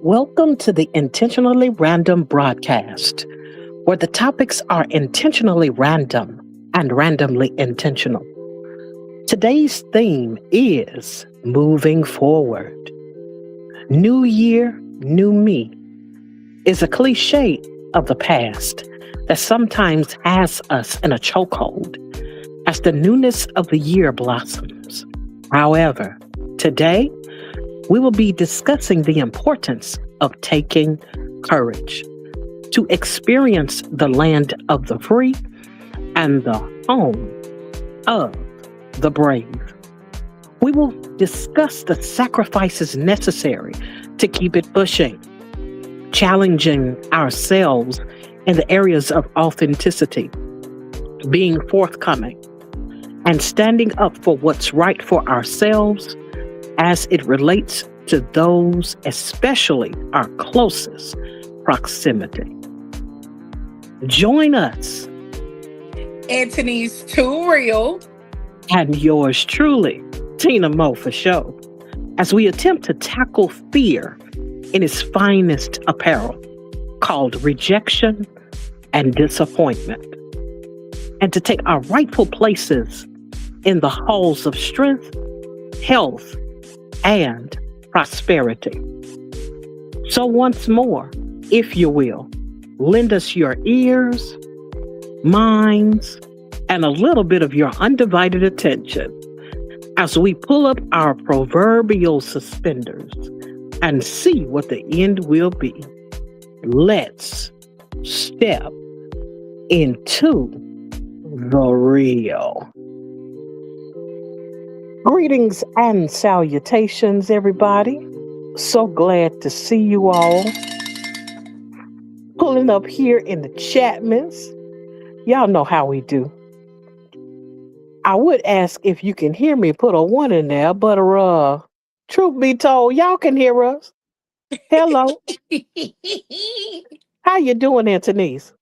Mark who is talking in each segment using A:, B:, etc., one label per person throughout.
A: Welcome to the Intentionally Random broadcast, where the topics are intentionally random and randomly intentional. Today's theme is moving forward. New year, new me is a cliche of the past that sometimes has us in a chokehold as the newness of the year blossoms. However, today we will be discussing the importance of taking courage to experience the land of the free and the home of the brave. We will discuss the sacrifices necessary to keep it pushing, challenging ourselves in the areas of authenticity, being forthcoming, and standing up for what's right for ourselves as it relates to those, especially our closest proximity. Join us
B: Anthony's Too Real.
A: and yours truly, Tina Mo for show, as we attempt to tackle fear in its finest apparel, called rejection and disappointment, and to take our rightful places in the halls of strength, health, and prosperity. So once more, if you will, lend us your ears, minds, and a little bit of your undivided attention as we pull up our proverbial suspenders and see what the end will be. Let's step into the real. Greetings and salutations, everybody. So glad to see you all. Pulling up here in the Chapmans. Y'all know how we do. I would ask if you can hear me, put a one in there, but truth be told, y'all can hear us. Hello. How you doing, Antonice?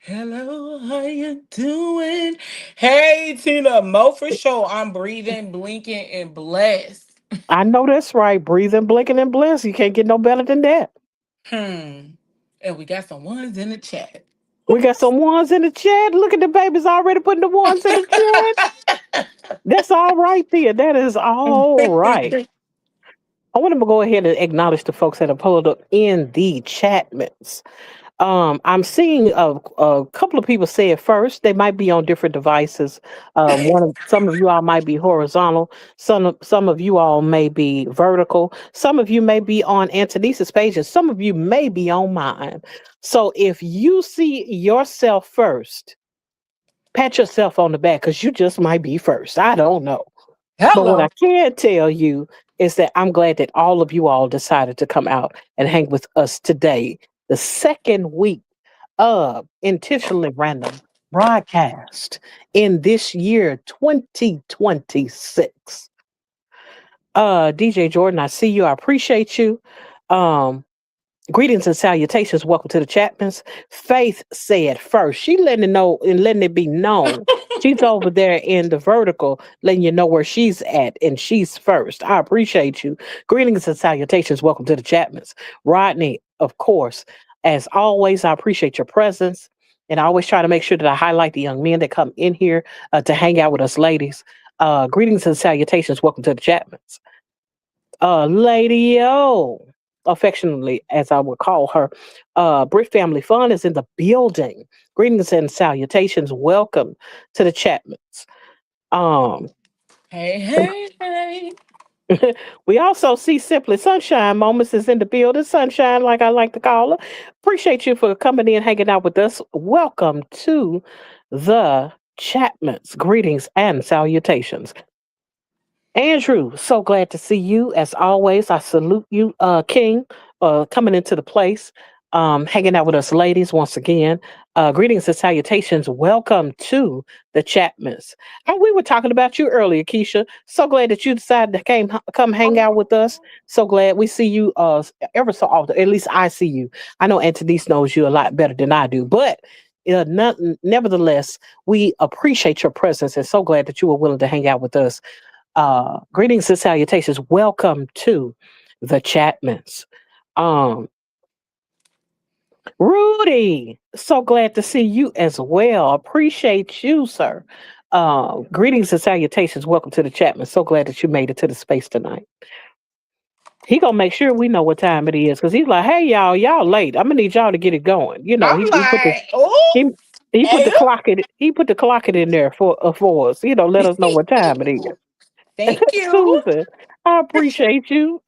B: Hello, how you doing? Hey, Tina Mo for sure. I'm breathing, blinking, and blessed.
A: I know that's right. Breathing, blinking, and blessed. You can't get no better than that.
B: Hmm. And we got some ones in the chat.
A: We got some ones in the chat. Look at the babies already putting the ones in the chat. That's all right there. That is all right. I want to go ahead and acknowledge the folks that have pulled up in the chatments. I'm seeing a couple of people say it first. They might be on different devices. Some of you all might be horizontal. Some of you all may be vertical. Some of you may be on Antonisa's page, and some of you may be on mine. So if you see yourself first, pat yourself on the back because you just might be first. I don't know. But what I
B: Hello.
A: can tell you is that I'm glad that all of you all decided to come out and hang with us today, the second week of Intentionally Random broadcast in this year 2026. DJ Jordan, I see you. I appreciate you. Um, Greetings and salutations. Welcome to the Chapmans. Faith said first. She letting it know and letting it be known. She's over there in the vertical, letting you know where she's at, and she's first. I appreciate you. Greetings and salutations. Welcome to the Chapmans. Rodney, of course, as always, I appreciate your presence. And I always try to make sure that I highlight the young men that come in here to hang out with us ladies. Greetings and salutations. Welcome to the Chapmans. Lady O, affectionately as I would call her, Brit Family Fun is in the building. Greetings and salutations. Welcome to the Chapmans. Um,
B: Hey, hey, hey.
A: we also see Simply Sunshine Moments is in the building. Sunshine, like I like to call her. Appreciate you for coming in, hanging out with us. Welcome to the Chapmans. Greetings and salutations. Andrew, so glad to see you. As always, I salute you, King, coming into the place, hanging out with us ladies once again. Greetings and salutations. Welcome to the Chapmans. And we were talking about you earlier, Keisha. So glad that you decided to come hang out with us. So glad we see you ever so often. At least I see you. I know Antonice knows you a lot better than I do, but nevertheless, we appreciate your presence and so glad that you were willing to hang out with us. Greetings and salutations. Welcome to the Chapmans. Um, Rudy, so glad to see you as well. Appreciate you, sir. Greetings and salutations. Welcome to the Chapman. So glad that you made it to the space tonight. He gonna make sure we know what time it is because he's like, "Hey, y'all late. I'm gonna need y'all to get it going." You know,
B: I'm
A: he put the
B: like, oh,
A: he he put the
B: hey.
A: clock in. He put the clock in there for us. You know, let us know what time it is.
B: Thank you.
A: Susan, I appreciate you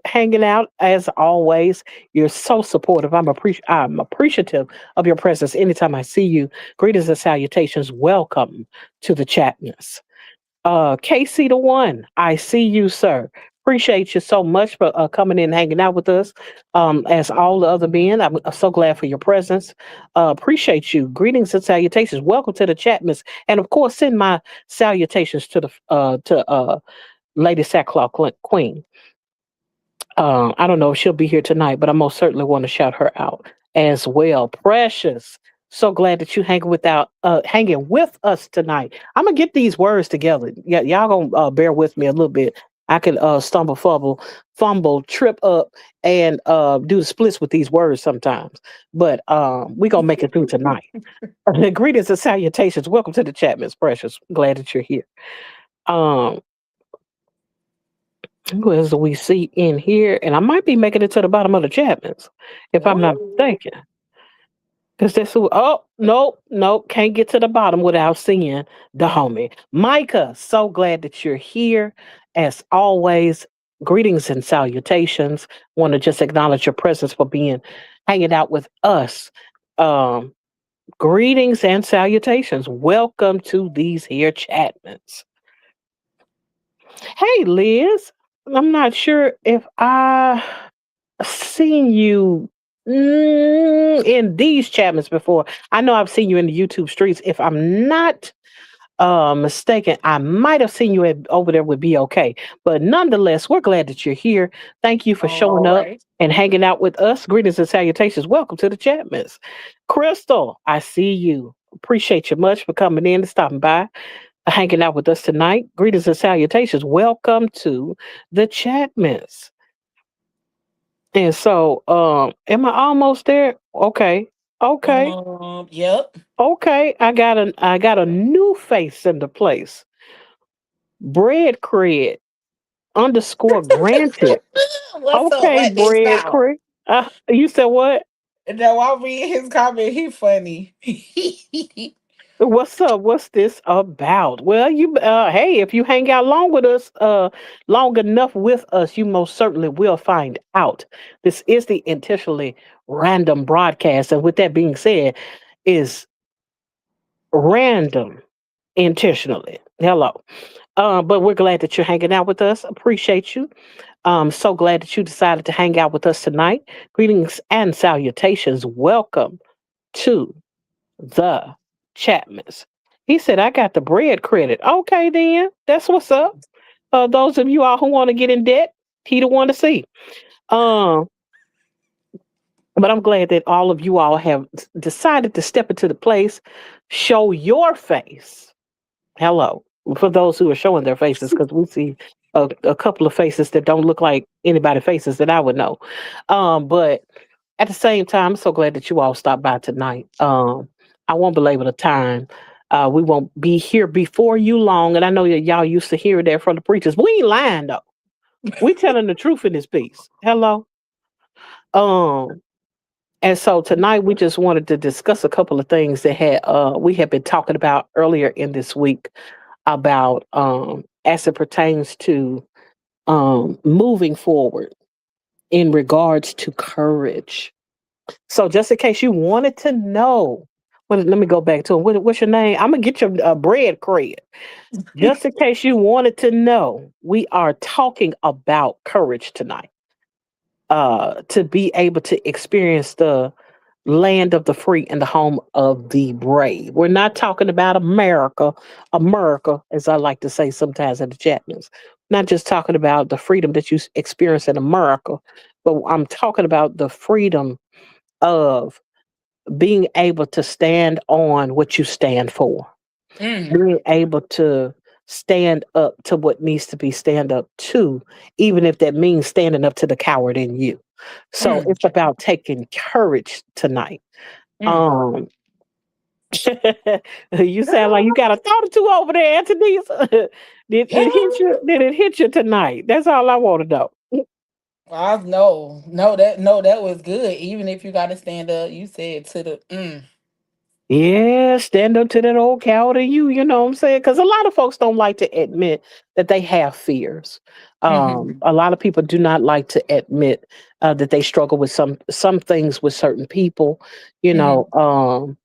A: hanging out as always. You're so supportive. I'm appreciative of your presence anytime I see you. Greetings and salutations. Welcome to the Chatness. KC the one, I see you, sir. Appreciate you so much for coming in and hanging out with us. As all the other men, I'm so glad for your presence. Appreciate you. Greetings and salutations. Welcome to the Chatness, and of course, send my salutations to the to Lady Sackcloth Queen. I don't know if she'll be here tonight, but I most certainly want to shout her out as well. Precious, so glad that you hanging with us tonight. I'm gonna get these words together. Yeah, y'all gonna bear with me a little bit. I can stumble, fumble, trip up, and do the splits with these words sometimes. But we gonna make it through tonight. Greetings and salutations. Welcome to the chat, Miss Precious. Glad that you're here. Um, who else do we see in here? And I might be making it to the bottom of the Chapmans, if I'm not
B: Ooh.
A: mistaken. Because this who oh nope, can't get to the bottom without seeing the homie. Micah, so glad that you're here. As always, greetings and salutations. Want to just acknowledge your presence for being hanging out with us. Um, greetings and salutations. Welcome to these here Chatmans. Hey Liz, I'm not sure if I seen you in these Chapmans before. I know I've seen you in the YouTube streets. If I'm not mistaken, I might have seen you over there with BOK. But nonetheless, we're glad that you're here. Thank you for showing
B: All
A: up
B: right.
A: and hanging out with us. Greetings and salutations. Welcome to the Chapmans. Crystal, I see you. Appreciate you much for coming in and stopping by, hanging out with us tonight. Greetings and salutations. Welcome to the Chatmans. And so, am I almost there? Okay. Okay.
B: Yep.
A: Okay. I got a new face in the place. Bread cred underscore granted.
B: What's up?
A: Okay,
B: What is
A: bread
B: now?
A: cred. You said what?
B: No, I read his comment. He funny.
A: What's up? What's this about? Well, hey, if you hang out long enough with us, you most certainly will find out. This is the intentionally random broadcast, and with that being said, is random intentionally. Hello. But we're glad that you're hanging out with us. Appreciate you. So glad that you decided to hang out with us tonight. Greetings and salutations. Welcome to the Chapmans. He said, I got the bread credit. Okay, then. That's what's up. Those of you all who want to get in debt, he the one to see. Um, but I'm glad that all of you all have decided to step into the place, show your face. Hello. For those who are showing their faces, because we see a couple of faces that don't look like anybody faces that I would know. But at the same time, I'm so glad that you all stopped by tonight. I won't belabor the time. We won't be here before you long. And I know that y'all used to hear that from the preachers. We ain't lying though. We telling the truth in this piece. Hello. Um, and so tonight we just wanted to discuss a couple of things that had we had been talking about earlier in this week about as it pertains to moving forward in regards to courage. So just in case you wanted to know, well, let me go back to it. What's your name? I'm gonna get your bread cred. Just in case you wanted to know, we are talking about courage tonight. To be able to experience the land of the free and the home of the brave. We're not talking about America, as I like to say sometimes in the Chapmans. Not just talking about the freedom that you experience in America, but I'm talking about the freedom of being able to stand on what you stand for,
B: Mm.
A: being able to stand up to what needs to be stand up to, even if that means standing up to the coward in you. So
B: Mm,
A: it's about taking courage tonight.
B: mm.
A: Um, you sound like you got a thought or two over there, Anthony. Did it hit you? Did it hit you tonight? That's all I want to know.
B: I no, that was good. Even if you got to stand up, you said to the
A: Yeah, stand up to that old coward in you. You know what I'm saying? Because a lot of folks don't like to admit that they have fears.
B: mm-hmm,
A: A lot of people do not like to admit that they struggle with some things with certain people. You
B: mm-hmm.
A: know.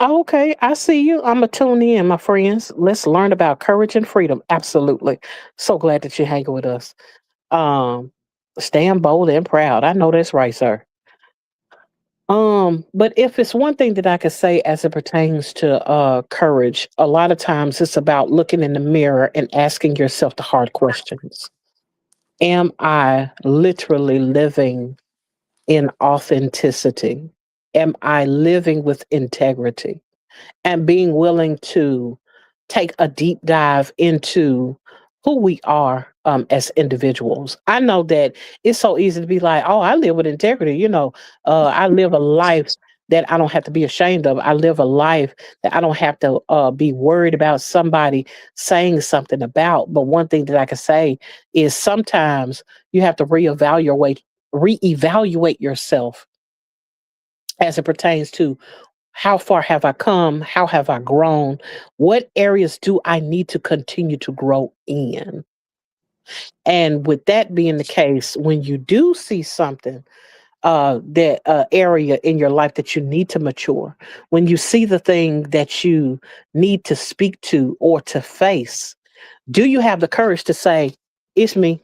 A: Okay, I see you. I'm gonna tune in, my friends. Let's learn about courage and freedom. Absolutely. So glad that you're hanging with us. Um, Stand bold and proud. I know that's right, sir. But if it's one thing that I could say as it pertains to courage, a lot of times it's about looking in the mirror and asking yourself the hard questions. Am I literally living in authenticity? Am I living with integrity? And being willing to take a deep dive into who we are as individuals. I know that it's so easy to be like, oh, I live with integrity. I live a life that I don't have to be ashamed of. I live a life that I don't have to be worried about somebody saying something about. But one thing that I can say is sometimes you have to reevaluate yourself as it pertains to how far have I come? How have I grown? What areas do I need to continue to grow in? And with that being the case, when you do see something, that area in your life that you need to mature, when you see the thing that you need to speak to or to face, do you have the courage to say, it's me?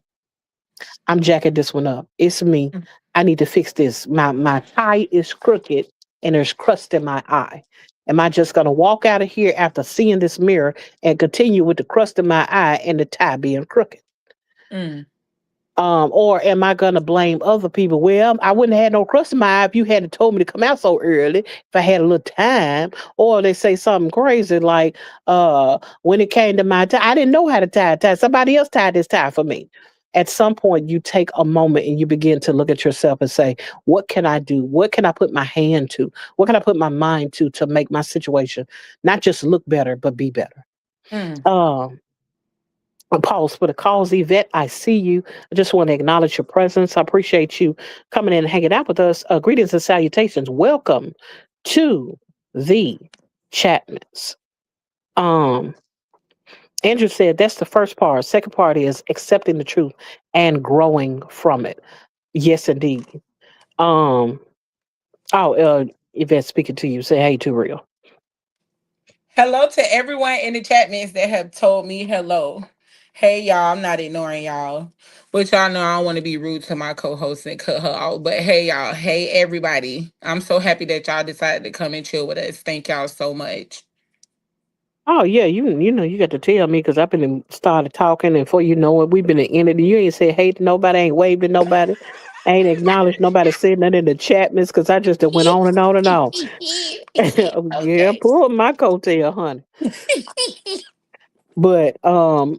A: I'm jacking this one up. It's me. I need to fix this. My tie is crooked and there's crust in my eye. Am I just gonna walk out of here after seeing this mirror and continue with the crust in my eye and the tie being crooked?
B: Mm,
A: Or am I gonna blame other people? Well, I wouldn't have had no crust in my eye if you hadn't told me to come out so early, if I had a little time. Or they say something crazy like, when it came to my tie, I didn't know how to tie a tie. Somebody else tied this tie for me. At some point, you take a moment and you begin to look at yourself and say, what can I do? What can I put my hand to? What can I put my mind to make my situation not just look better, but be better?
B: mm.
A: Um, Pause for the cause, Yvette. I see you. I just want to acknowledge your presence. I appreciate you coming in and hanging out with us. Greetings and salutations. Welcome to the Chatmans. Um, Andrew said that's the first part. Second part is accepting the truth and growing from it. Yes, indeed. Um, Yvette, speaking to you. Say hey to real.
B: Hello to everyone in the chat mix that have told me hello. Hey y'all, I'm not ignoring y'all. But y'all know I don't want to be rude to my co-host and cut her out. But hey y'all, hey everybody. I'm so happy that y'all decided to come and chill with us. Thank y'all so much.
A: Oh yeah, you know you got to tell me because I've been started talking, and before you know it, we've been in it. You ain't said hey to nobody, ain't waved to nobody, ain't acknowledged nobody, said nothing in the chat, miss. Because I just done went on and on and on. Yeah,
B: Okay.
A: pull my coattail, honey. But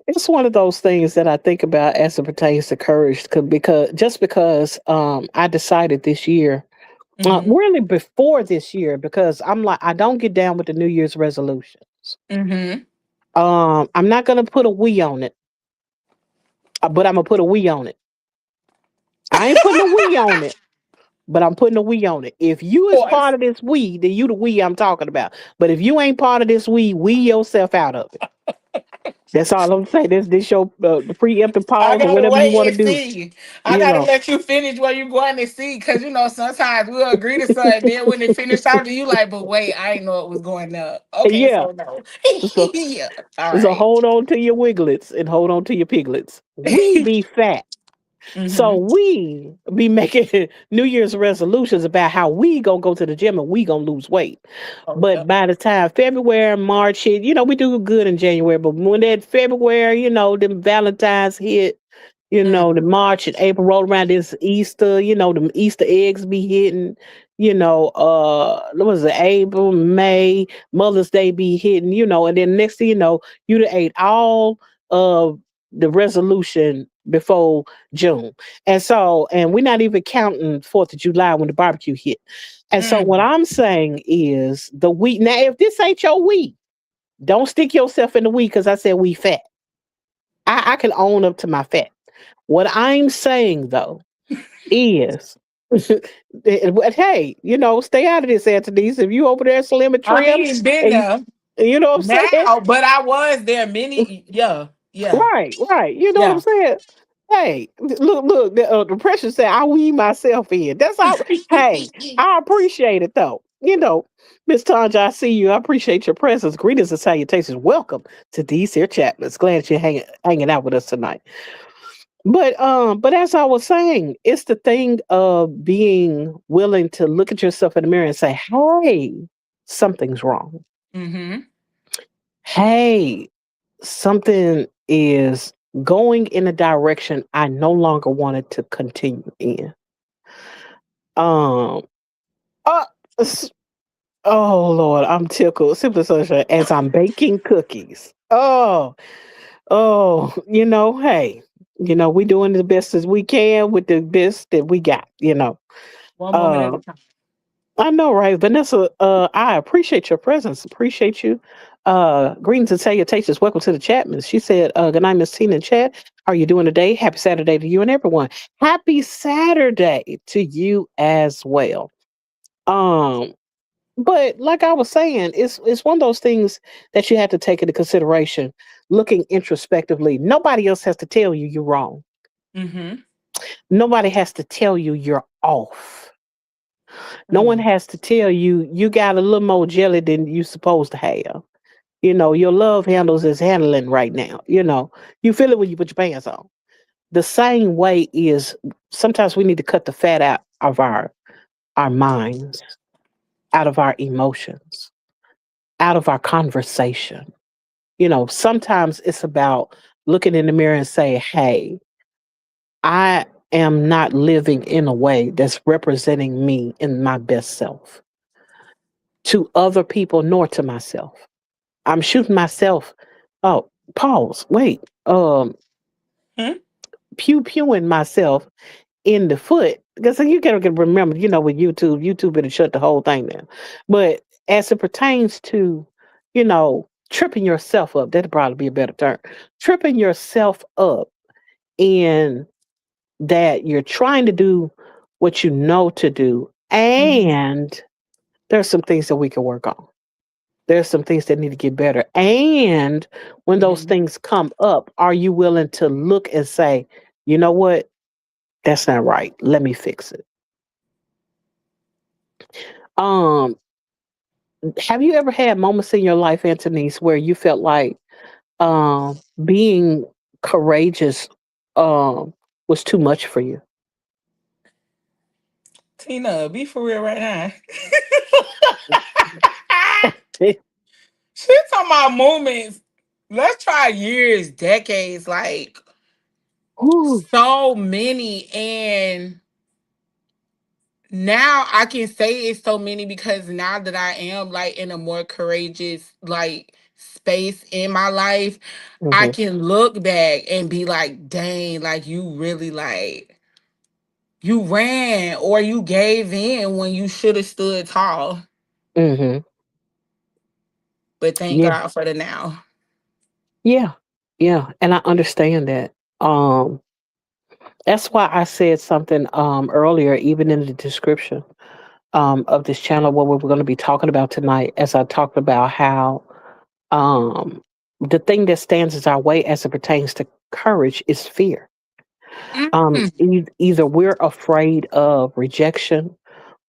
A: it's one of those things that I think about as it pertains to courage, because I decided this year,
B: Mm-hmm.
A: really before this year, because I'm like I don't get down with the New Year's resolutions.
B: Mm-hmm.
A: I'm not gonna put a we on it, but I'm gonna put a we on it. I ain't putting a we on it, but I'm putting a we on it. If you is part
B: Pause.
A: of this we, then you the we I'm talking about. But if you ain't part of this we yourself out of it. That's all I'm saying. This your the preemptive
B: I
A: pause or
B: gotta
A: whatever you want
B: wait
A: to
B: and
A: do.
B: see. I
A: You
B: gotta
A: know,
B: let you finish what you're going to see, because sometimes we'll agree to something. Then when it finish out, you like, but wait, I didn't know it was going up. Okay,
A: yeah.
B: so no.
A: So
B: Yeah. All
A: so
B: right.
A: hold on to your wiglets and hold on to your piglets. We be fat. So
B: Mm-hmm.
A: we be making New Year's resolutions about how we gonna go to the gym and we gonna lose weight.
B: Oh,
A: But
B: yep.
A: by the time February, March hit, we do good in January. But when that February, the Valentine's hit,
B: Mm,
A: the March and April roll around, this Easter, the Easter eggs be hitting. What was it, April, May, Mother's Day be hitting, and then next thing you know, you'd have ate all of the resolution before June. And we're not even counting 4th of July when the barbecue hit. And so what
B: Mm.
A: I'm saying is the week. Now, if this ain't your week, don't stick yourself in the week because I said we fat. I can own up to my fat. What I'm saying though is, but hey, stay out of this, Anthony. If you over there slim and
B: I
A: trim,
B: ain't been
A: and
B: there
A: you know what I'm saying?
B: now, but I was there many. Yeah, yeah,
A: Right, right. You know what I'm
B: yeah.
A: saying? Hey, look. The pressure said I weave myself in. That's all. Hey, I appreciate it though. Miss Tanja, I see you. I appreciate your presence. Greetings and salutations. Welcome to these here Chapmans. Glad you're hanging out with us tonight. But as I was saying, it's the thing of being willing to look at yourself in the mirror and say, "Hey, something's wrong.
B: Mm-hmm.
A: Hey, something is going in a direction I no longer wanted to continue in." Um, uh, s- oh Lord, I'm tickled. Simply Sunshine, as I'm baking cookies. Hey, we doing the best as we can with the best that we got.
B: One moment at
A: Uh,
B: a time.
A: I know, right, Vanessa? I appreciate your presence. Appreciate you. Greetings and salutations. Welcome to the Chatmans. She said, "Good night, Miss Tina in chat. How are you doing today? Happy Saturday to you and everyone. Happy Saturday to you as well." Um, but like I was saying, it's one of those things that you have to take into consideration. Looking introspectively, nobody else has to tell you you're wrong.
B: Mm-hmm.
A: Nobody has to tell you you're off. No one
B: Mm.
A: has to tell you you got a little more jelly than you supposed to have. Your love handles is handling right now. You feel it when you put your pants on. The same way is sometimes we need to cut the fat out of our minds, out of our emotions, out of our conversation. Sometimes it's about looking in the mirror and say, "Hey, I am not living in a way that's representing me in my best self to other people nor to myself. I'm shooting myself." Oh, pause. Wait.
B: Hmm?
A: Pew pewing myself in the foot because you gotta remember, with YouTube it'll shut the whole thing down. But as it pertains to, tripping yourself up, that'd probably be a better term. Tripping yourself up in that you're trying to do what you know to do,
B: Mm-hmm.
A: and there's some things that we can work on. There's some things that need to get better. And when those
B: Mm-hmm.
A: things come up, are you willing to look and say, you know what? That's not right. Let me fix it. Um, have you ever had moments in your life, Antonice, where you felt like being courageous um was too much for you?
B: Tina, be for real right now. She's talking about moments. Let's try years, decades, like
A: Ooh.
B: so many. And now I can say it's so many because now that I am like in a more courageous like space in my life, I
A: Hmm.
B: can look back and be like, dang, like you really like you ran or you gave in when you should have stood tall.
A: Hmm.
B: But thank
A: Yeah.
B: God for the now.
A: Yeah. Yeah. And I understand that. That's why I said something earlier, even in the description of this channel, what we're going to be talking about tonight, as I talked about how um, the thing that stands as our way as it pertains to courage is fear.
B: Mm.
A: Either we're afraid of rejection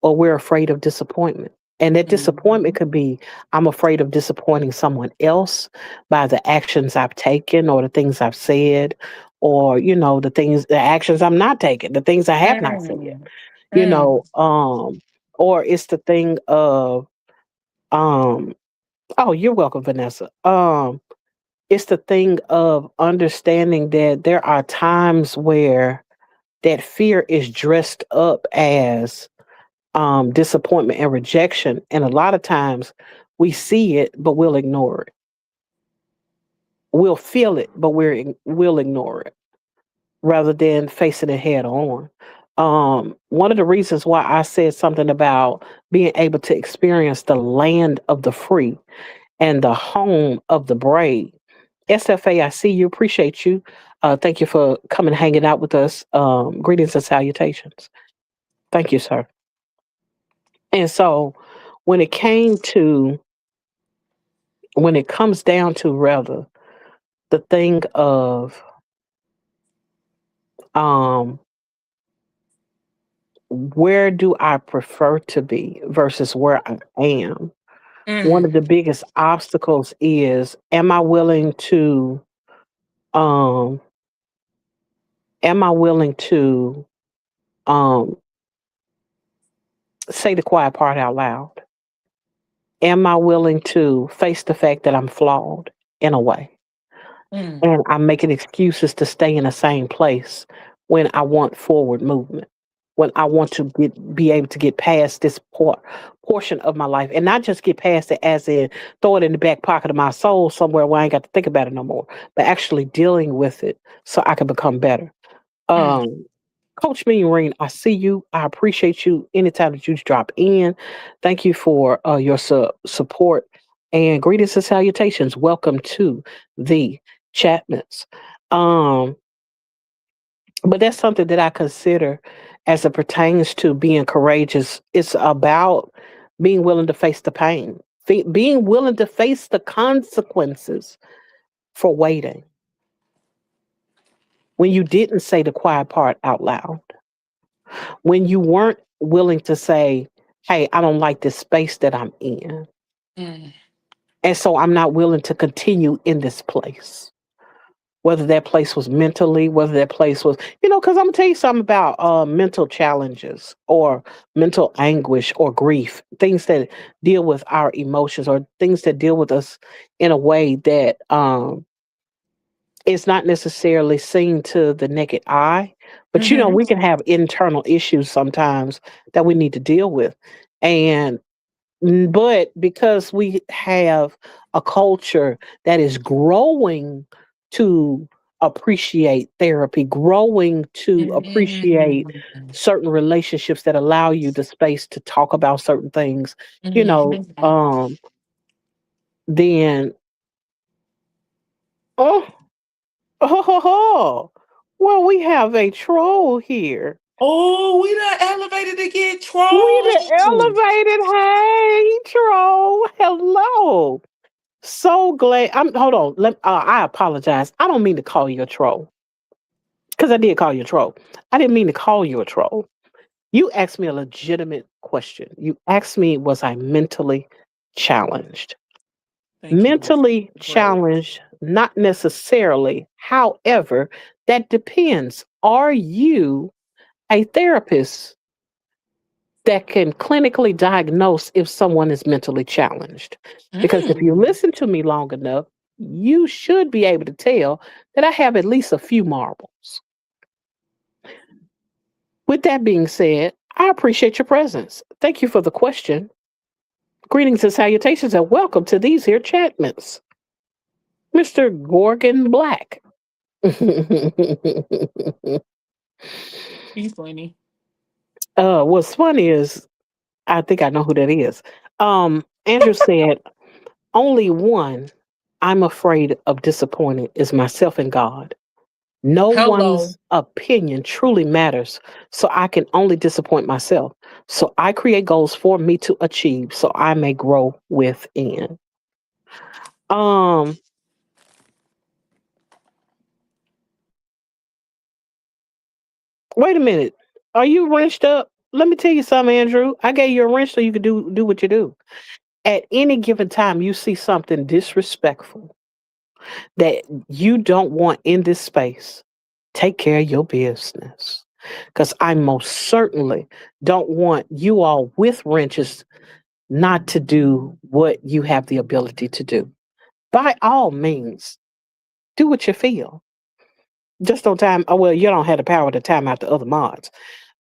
A: or we're afraid of disappointment. And that disappointment
B: Mhm.
A: could be, I'm afraid of disappointing someone else by the actions I've taken or the things I've said, or, the actions I'm not taking, the things I have not said,
B: Mm.
A: you
B: Mm.
A: know, um, or it's the thing of, um, oh, you're welcome, Vanessa. It's the thing of understanding that there are times where that fear is dressed up as disappointment and rejection. And a lot of times we see it, but we'll ignore it. We'll feel it, but we'll ignore it rather than facing it head on. One of the reasons why I said something about being able to experience the land of the free and the home of the brave. SFA, I see you, appreciate you. Thank you for coming hanging out with us. Greetings and salutations. Thank you, sir. And so when it came to when it comes down to rather the thing of um where do I prefer to be versus where I am, one
B: Mm,
A: of the biggest obstacles is um am I willing to um say the quiet part out loud? Am I willing to face the fact that I'm flawed in a way?
B: mm,
A: And I'm making excuses to stay in the same place when I want forward movement, when I want to be able to get past this portion of my life and not just get past it as in throw it in the back pocket of my soul somewhere where I ain't got to think about it no more, but actually dealing with it so I can become better.
B: mm.
A: Um, Coach Mean I see you. I appreciate you anytime that you drop in. Thank you for your support and greetings and salutations. Welcome to the Chapmans. Um, but that's something that I consider as it pertains to being courageous. It's about being willing to face the pain, being willing to face the consequences for waiting when you didn't say the quiet part out loud, when you weren't willing to say, hey, I don't like this space that I'm in.
B: Mm,
A: And so I'm not willing to continue in this place. Whether that place was mentally, whether that place was, because I'm gonna tell you something about mental challenges or mental anguish or grief, things that deal with our emotions or things that deal with us in a way that is not necessarily seen to the naked eye. But
B: mhm,
A: we can have internal issues sometimes that we need to deal with. And but because we have a culture that is growing to appreciate therapy, growing to appreciate
B: mhm,
A: certain relationships that allow you the space to talk about certain things, you know,
B: mhm.
A: um, then oh, oh, well, we have a troll here.
B: Oh, we done elevated to get
A: We the
B: trolls.
A: elevated. Hey, troll. Hello. So glad. Hold on. I apologize. I don't mean to call you a troll because I did call you a troll. I didn't mean to call you a troll. You asked me a legitimate question. You asked me, was I mentally challenged?
B: Thank you.
A: Mentally
B: Word.
A: challenged, not necessarily. However, that depends. Are you a therapist that can clinically diagnose if someone is mentally challenged? Because if you
B: Mm.
A: listen to me long enough, you should be able to tell that I have at least a few marbles. With that being said, I appreciate your presence. Thank you for the question. Greetings and salutations, and welcome to these here chatments, Mr. Gorgon Black.
B: He's funny.
A: What's funny is I think I know who that is. Andrew said, only one I'm afraid of disappointing is myself and God. No
B: Hello.
A: one's opinion truly matters, so I can only disappoint myself. So I create goals for me to achieve so I may grow within. Um, Wait a minute. Are you wrenched up? Let me tell you something, Andrew. I gave you a wrench so you could do what you do. At any given time, you see something disrespectful that you don't want in this space, take care of your business. Because I most certainly don't want you all with wrenches not to do what you have the ability to do. By all means, do what you feel. Just don't time. Oh well, you don't have the power to time out the other mods.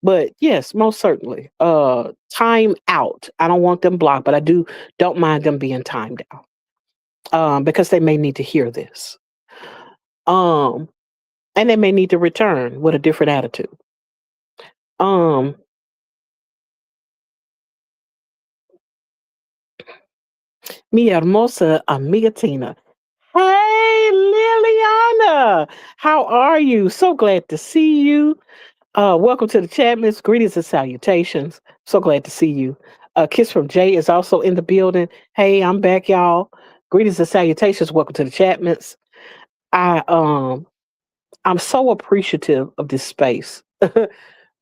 A: But yes, most certainly. Time out. I don't want them blocked, but I don't mind them being timed out. Because they may need to hear this. Um, and they may need to return with a different attitude. Um, Mi hermosa amiga Tina. Hey, Liliana. How are you? So glad to see you. Welcome to the chat, Miss. Greetings and salutations. So glad to see you. Kiss from Jay is also in the building. Hey, I'm back, y'all. Greetings and salutations. Welcome to the chat, Miss. I I'm so appreciative of this space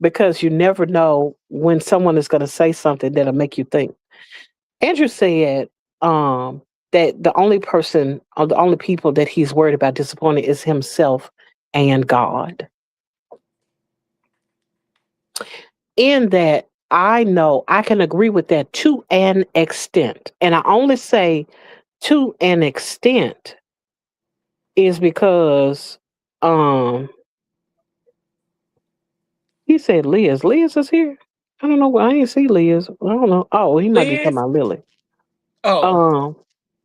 A: because you never know when someone is going to say something that'll make you think. Andrew said um, that the only person or the only people that he's worried about disappointing is himself and God. In that, I know I can agree with that to an extent. And I only say to an extent is because um, he said Liz. Liz is here. I don't know. I ain't see Liz. I don't know. Oh, he might be talking
B: Liz.
A: about Lily.
B: Oh,
A: Um,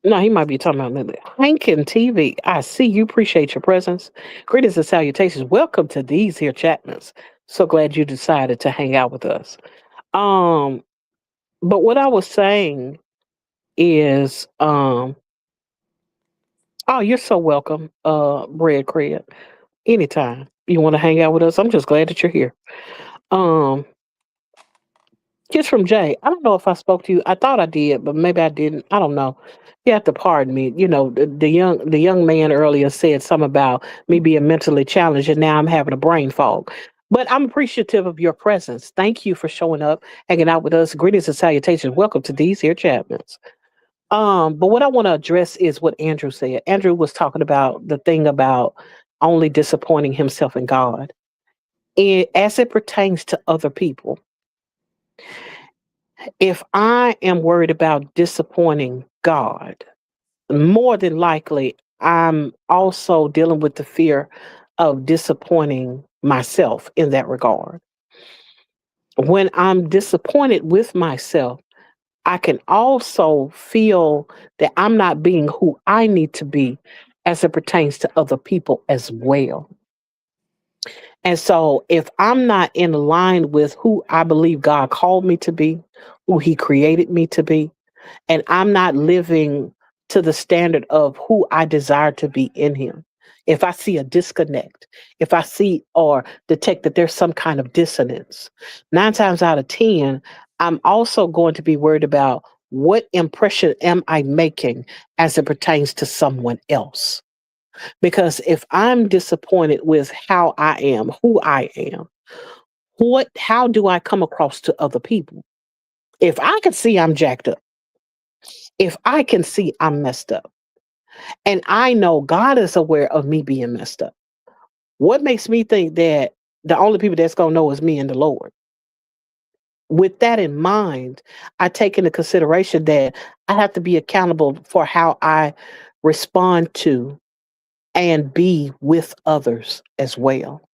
A: no, he might be talking about Lily. Hankin TV, I see you. Appreciate your presence. Greetings and salutations. Welcome to these here Chapmans. So glad you decided to hang out with us. Um, but what I was saying is, oh, you're so welcome, Bread Cred. Anytime you want to hang out with us, I'm just glad that you're here. Um, Kiss from Jay. I don't know if I spoke to you. I thought I did, but maybe I didn't. I don't know. You have to pardon me. You know, the young man earlier said something about me being mentally challenged, and now I'm having a brain fog. But I'm appreciative of your presence. Thank you for showing up, hanging out with us. Greetings and salutations. Welcome to these here Chapmans. But what I want to address is what Andrew said. Andrew was talking about the thing about only disappointing himself in God. As it pertains to other people, if I am worried about disappointing God, more than likely I'm also dealing with the fear of disappointing myself in that regard. When I'm disappointed with myself, I can also feel that I'm not being who I need to be as it pertains to other people as well. And so if I'm not in line with who I believe God called me to be, who he created me to be, and I'm not living to the standard of who I desire to be in him. If I see a disconnect, if I see or detect that there's some kind of dissonance, 9 times out of 10, I'm also going to be worried about what impression am I making as it pertains to someone else. Because if I'm disappointed with how I am, who I am, how do I come across to other people? If I can see I'm jacked up, if I can see I'm messed up, and I know God is aware of me being messed up, what makes me think that the only people that's going to know is me and the Lord? With that in mind, I take into consideration that I have to be accountable for how I respond to and be with others as well.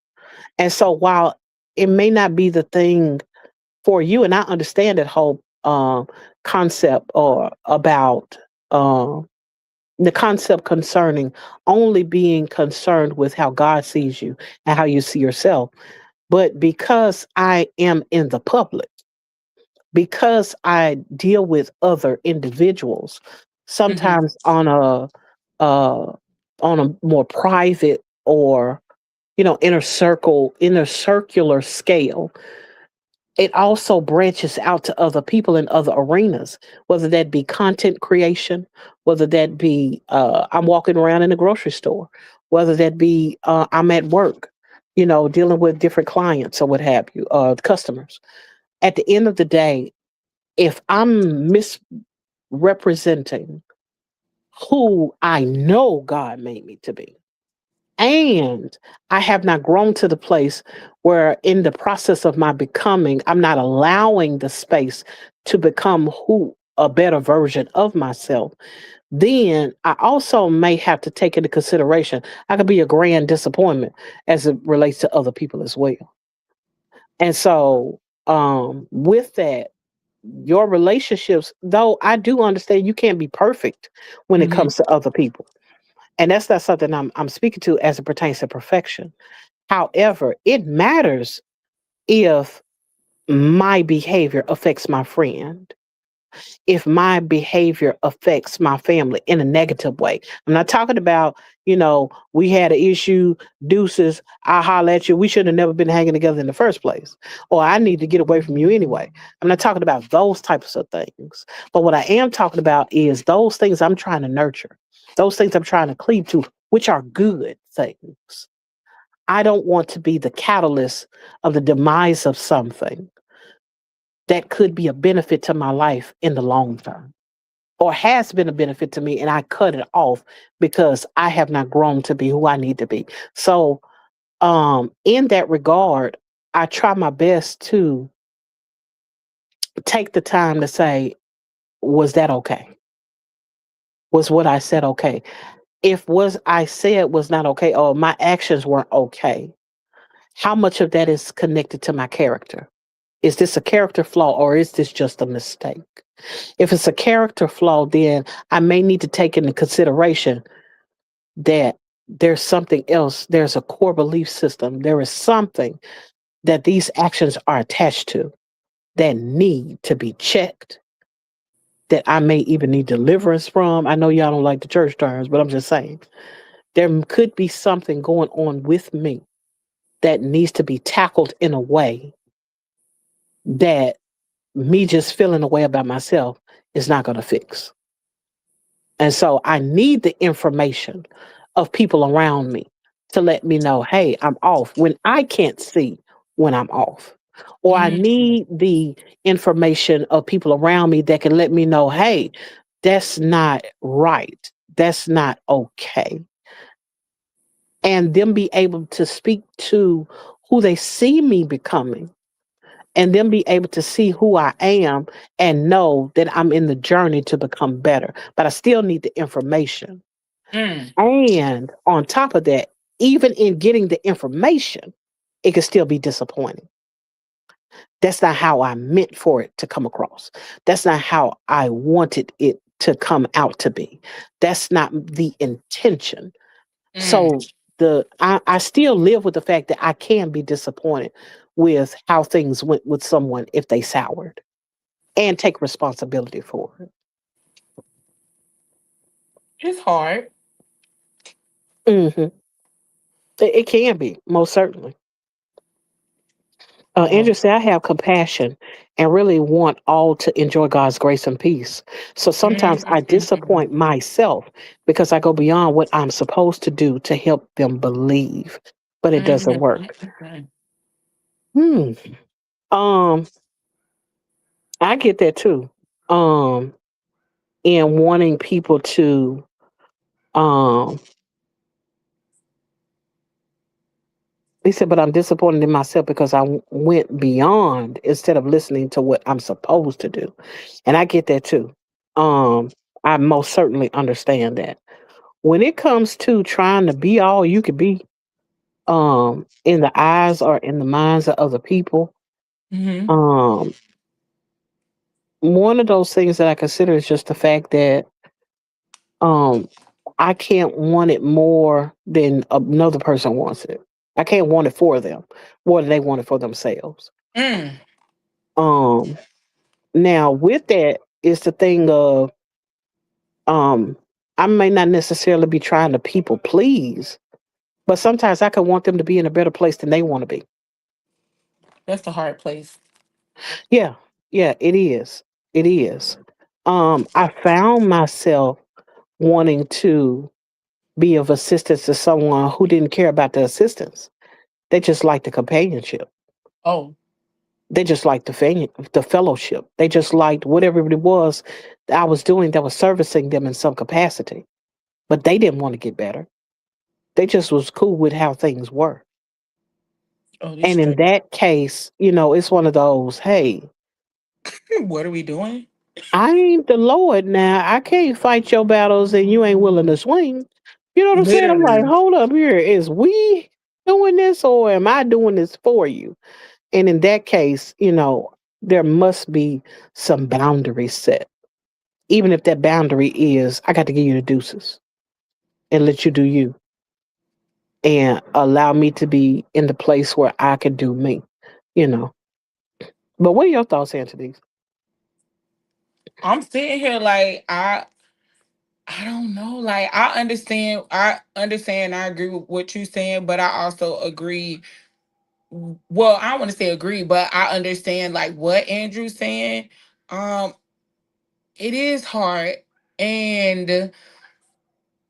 A: And so while it may not be the thing for you, and I understand that whole concept or about the concept concerning only being concerned with how God sees you and how you see yourself. But because I am in the public, because I deal with other individuals,
B: hmm
A: sometimes uh, on a more private or inner circular scale, it also branches out to other people in other arenas, whether that be content creation, whether that be I'm walking around in a grocery store, whether that be I'm at work, dealing with different clients or what have you, customers. At the end of the day, if I'm misrepresenting who I know God made me to be, and I have not grown to the place where, in the process of my becoming, I'm not allowing the space to become who a better version of myself. Then I also may have to take into consideration I could be a grand disappointment as it relates to other people as well. And so, with that, your relationships, though I do understand you can't be perfect when it
B: Mm-hmm.
A: comes to other people. And that's not something I'm speaking to as it pertains to perfection. However, it matters if my behavior affects my friend, if my behavior affects my family in a negative way. I'm not talking about, we had an issue, deuces, I holler at you. We should have never been hanging together in the first place. Or I need to get away from you anyway. I'm not talking about those types of things. But what I am talking about is those things I'm trying to nurture, those things I'm trying to cleave to, which are good things. I don't want to be the catalyst of the demise of something that could be a benefit to my life in the long term, or has been a benefit to me, and I cut it off because I have not grown to be who I need to be. So, in that regard, I try my best to take the time to say, was that okay? Was what I said okay? If was I said was not okay, or my actions weren't okay, how much of that is connected to my character? Is this a character flaw, or is this just a mistake? If it's a character flaw, then I may need to take into consideration that there's something else, there's a core belief system, there is something that these actions are attached to that need to be checked, that I may even need deliverance from. I know y'all don't like the church terms, but I'm just saying there could be something going on with me that needs to be tackled in a way that me just feeling a way about myself is not going to fix. And so I need the information of people around me to let me know, hey, I'm off when I can't see when I'm off. Or I
B: Mm-hmm.
A: need the information of people around me that can let me know, hey, that's not right. That's not okay. And them be able to speak to who they see me becoming, and then be able to see who I am and know that I'm in the journey to become better. But I still need the information.
B: Mm.
A: And on top of that, even in getting the information, it can still be disappointing. That's not how I meant for it to come across. That's not how I wanted it to come out to be. That's not the intention.
B: Mm.
A: So I still live with the fact that I can be disappointed with how things went with someone if they soured, and take responsibility for it.
B: It's hard.
A: Hmm. It can be, most certainly. Andrew
B: Um,
A: said, I have compassion and really want all to enjoy God's grace and peace. So sometimes I disappoint
B: mm.
A: myself because I go beyond what I'm supposed to do to help them believe, but it doesn't work. Hmm. Um, I get that too. Um, and wanting people to, um, he said, but I'm disappointed in myself because went beyond instead of listening to what I'm supposed to do. And I get that too. Um, I most certainly understand that. When it comes to trying to be all you could be, in the eyes or in the minds of other people,
B: Mm-hmm.
A: um, one of those things that I consider is just the fact that um I can't want it more than another person wants it. I can't want it for them more than they want it for themselves.
B: Mm.
A: Um, Now with that is the thing of, um I may not necessarily be trying to people please, but sometimes I can want them to be in a better place than they want to be.
B: That's the hard place.
A: Yeah, yeah, it is. It is. I found myself wanting to be of assistance to someone who didn't care about the assistance. They just liked the companionship.
B: Oh,
A: They just liked the fellowship. They just liked whatever it was that I was doing that was servicing them in some capacity. But they didn't want to get better. They just was cool with how things were.
B: oh, this
A: And in
B: straight.
A: that case, it's one of those, hey,
B: What are we doing?
A: I ain't the Lord now. I can't fight your battles and you ain't willing to swing. You know what I'm saying? I'm like,
B: Literally.
A: hold up here. Is we doing this or am I doing this for you? And in that case, there must be some boundaries set. Even if that boundary is, I got to give you the deuces and let you do you and allow me to be in the place where I can do me, you know. But what are your thoughts, Anthony?
B: I'm sitting here like I don't know. Like I agree with what you're saying, but I also agree. Well, I don't want to say agree, but I understand like what Andrew's saying. Um, it is hard. And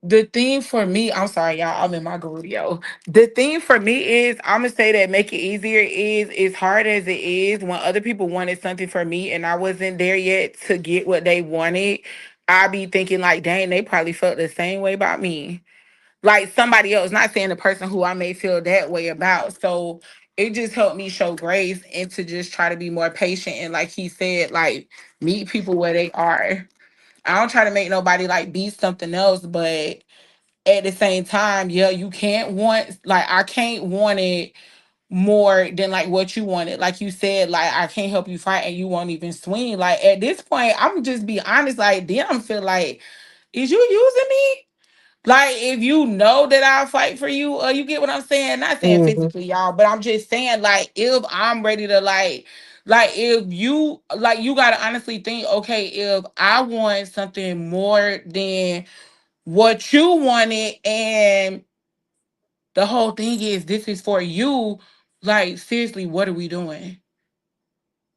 B: the thing for me, I'm sorry, y'all, I'm in my Garudio. The thing for me is, I'm gonna say that make it easier is as hard as it is when other people wanted something for me and I wasn't there yet to get what they wanted. I be thinking like, dang, they probably felt the same way about me. Like somebody else, not saying the person who I may feel that way about. So it just helped me show grace and to just try to be more patient and like he said, like meet people where they are. I don't try to make nobody like be something else, but at the same time, yeah, you can't want like I can't want it more than like what you wanted. Like you said, like I can't help you fight and you won't even swing. Like at this point, I'm just be honest, like then I'm feel like, is you using me? Like if you know that I'll fight for you, you get what I'm saying? Not saying
A: Mm-hmm.
B: physically, y'all, but I'm just saying like if I'm ready to like if you like you gotta honestly think, okay, if I want something more than what you wanted and the whole thing is this is for you, like seriously, what are we doing?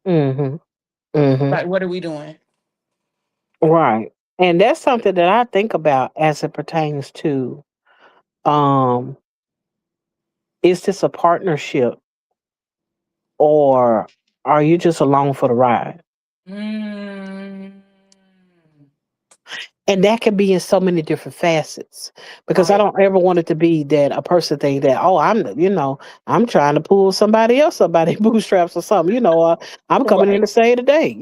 A: Mm-hmm. Mm-hmm.
B: Like what are we doing?
A: Right. And that's something that I think about as it pertains to um is this a partnership or are you just along for the ride?
B: Mm,
A: And that can be in so many different facets because I
B: right,
A: don't ever want it to be that a person think that, oh, I'm trying to pull somebody else up by their bootstraps or something, I'm coming in
B: right.
A: to save the day,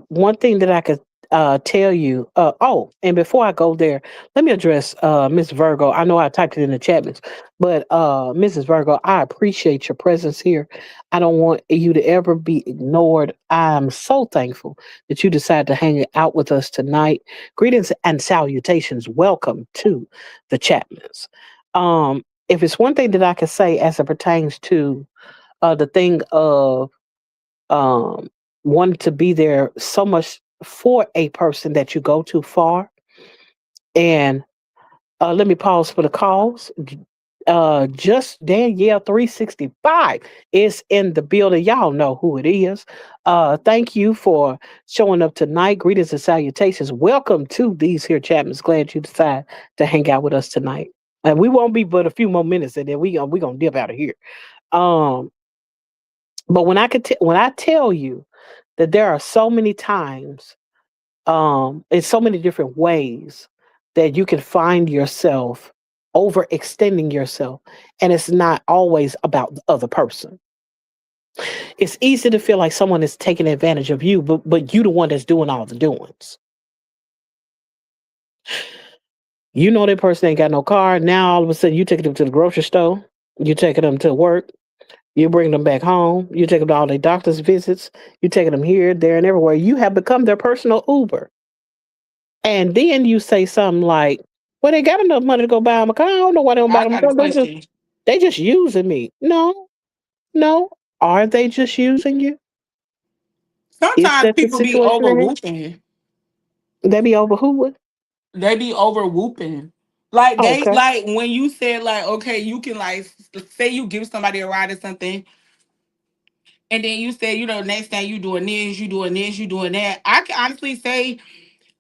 A: one thing that I could tell you, oh, and before I go there, let me address Miss Virgo. I know I typed it in the chat, but Mrs. Virgo, I appreciate your presence here. I don't want you to ever be ignored. I'm so thankful that you decided to hang out with us tonight. Greetings and salutations. Welcome to the Chapmans. If it's one thing that I can say as it pertains to the thing of um, wanting to be there so much for a person that you go too far, and let me pause for the calls. Just Danielle 365 is in the building. Y'all know who it is. Thank you for showing up tonight. Greetings and salutations. Welcome to these here Chapmans. Glad you decided to hang out with us tonight. And we won't be but a few more minutes, and then we gonna dip out of here. Um, but when I tell you that there are so many times, in so many different ways that you can find yourself overextending yourself, and it's not always about the other person. It's easy to feel like someone is taking advantage of you, but you the one that's doing all the doings. You know that person ain't got no car. Now all of a sudden you taking them to the grocery store, you taking them to work, you bring them back home, you take them to all their doctor's visits, you taking them here, there, and everywhere. You have become their personal Uber. And then you say something like, "Well, they got enough money to go buy them a car. I don't know why they don't buy
B: I
A: them a
B: got a
A: car.
B: question.
A: They just using me." No, no. Are they just using you? Is
B: Sometimes
A: that the
B: people be
A: situation
B: over
A: they have?
B: whooping.
A: They be over who with?
B: They be over whooping. Like they
A: Okay.
B: like when you said like okay, you can like say you give somebody a ride or something, and then you say next thing you doing this, you doing this, you doing that. I can honestly say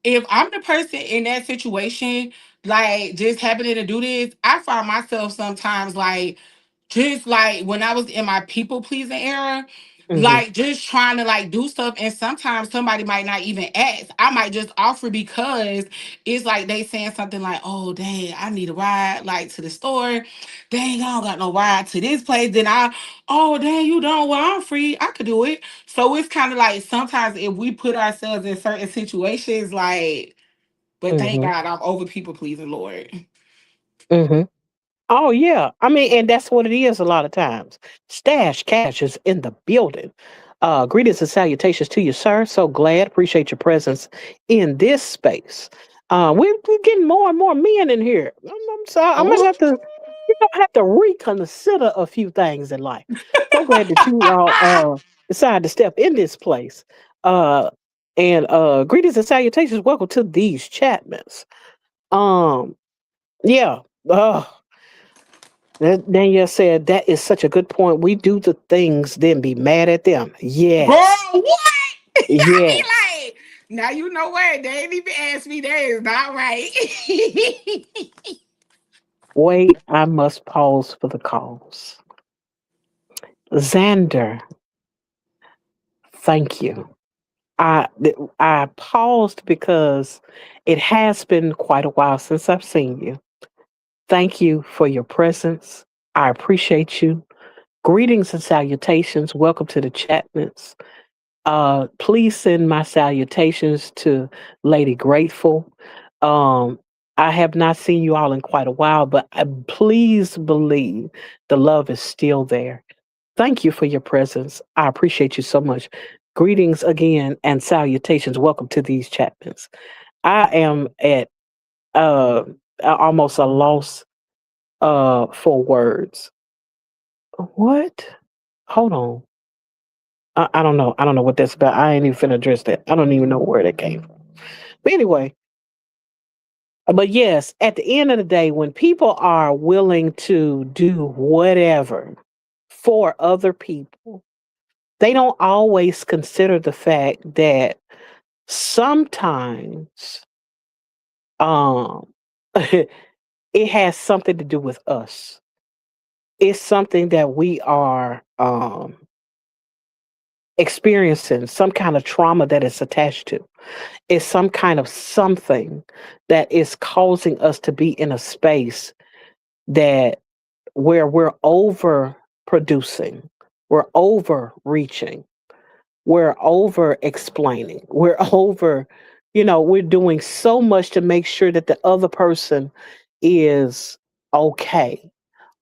B: if I'm the person in that situation, like just happening to do this, I find myself sometimes like just like when I was in my people pleasing era,
A: Mm-hmm.
B: like just trying to like do stuff, and sometimes somebody might not even ask. I might just offer because it's like they saying something like, "Oh dang, I need a ride like to the store. Dang, I don't got no ride to this place." Then oh dang, you don't? Well, I'm free. I could do it. So it's kind of like sometimes if we put ourselves in certain situations, like, but thank
A: Mm-hmm.
B: God I'm over people pleasing, Lord.
A: Mm-hmm. Oh yeah. I mean, and that's what it is a lot of times. Stash cash is in the building. Greetings and salutations to you, sir. So glad, appreciate your presence in this space. We're getting more and more men in here. I'm sorry. I'm gonna
B: Oh,
A: have to, have to reconsider a few things in life. So glad that you all decided to step in this place. Uh, and greetings and salutations. Welcome to these Chatmans. Um, yeah. Uh, Danielle said that is such a good point. We do the things, then be mad at them.
B: girl,
A: Yes.
B: what? I be
A: Yes.
B: like, now you know what? They ain't even asked me. That is not right.
A: Wait, I must pause for the calls. Xander, thank you. I paused because it has been quite a while since I've seen you. Thank you for your presence. I appreciate you. Greetings and salutations. Welcome to the Chatmans. Please send my salutations to Lady Grateful. Um, I have not seen you all in quite a while, but please believe the love is still there. Thank you for your presence. I appreciate you so much. Greetings again and salutations. Welcome to these Chapmans. I am at uh almost a loss for words. What? Hold on. I don't know. I don't know what that's about. I ain't even finna address that. I don't even know where that came from. But anyway, but yes, at the end of the day, when people are willing to do whatever for other people, they don't always consider the fact that sometimes um it has something to do with us. It's something that we are experiencing, some kind of trauma that is attached to. It's some kind of something that is causing us to be in a space that where we're over producing, we're overreaching, we're over explaining, we're over, we're doing so much to make sure that the other person is okay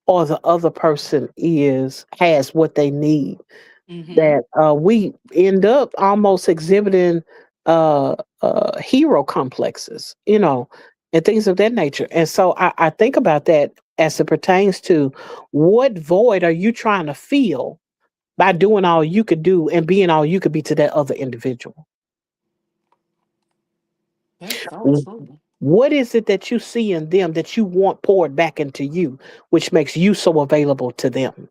A: or the other person is has what they need,
B: Mm-hmm.
A: that we end up almost exhibiting hero complexes, and things of that nature. And so I think about that as it pertains to what void are you trying to fill by doing all you could do and being all you could be to that other individual?
B: That's so
A: W-
B: true.
A: What is it that you see in them that you want poured back into you, which makes you so available to them?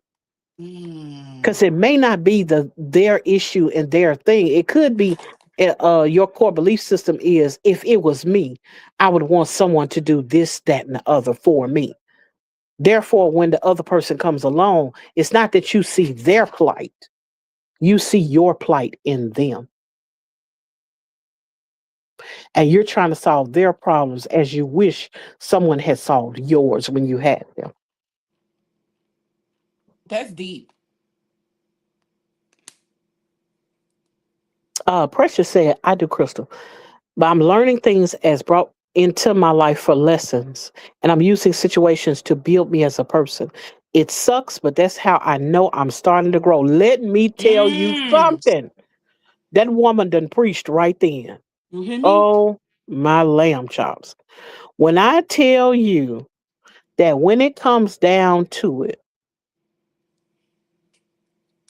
B: Mm.
A: Because it may not be their issue and their thing. It could be your core belief system is, if it was me, I would want someone to do this, that, and the other for me. Therefore, when the other person comes along, it's not that you see their plight, you see your plight in them. And you're trying to solve their problems as you wish someone had solved yours when you had them.
B: That's deep.
A: Precious said, I do, Crystal. But I'm learning things as brought into my life for lessons, and I'm using situations to build me as a person. It sucks, but that's how I know I'm starting to grow. Let me tell you
B: Mm.
A: something. That woman done preached right then.
B: You hear me?
A: Oh, my lamb chops. When I tell you that when it comes down to it,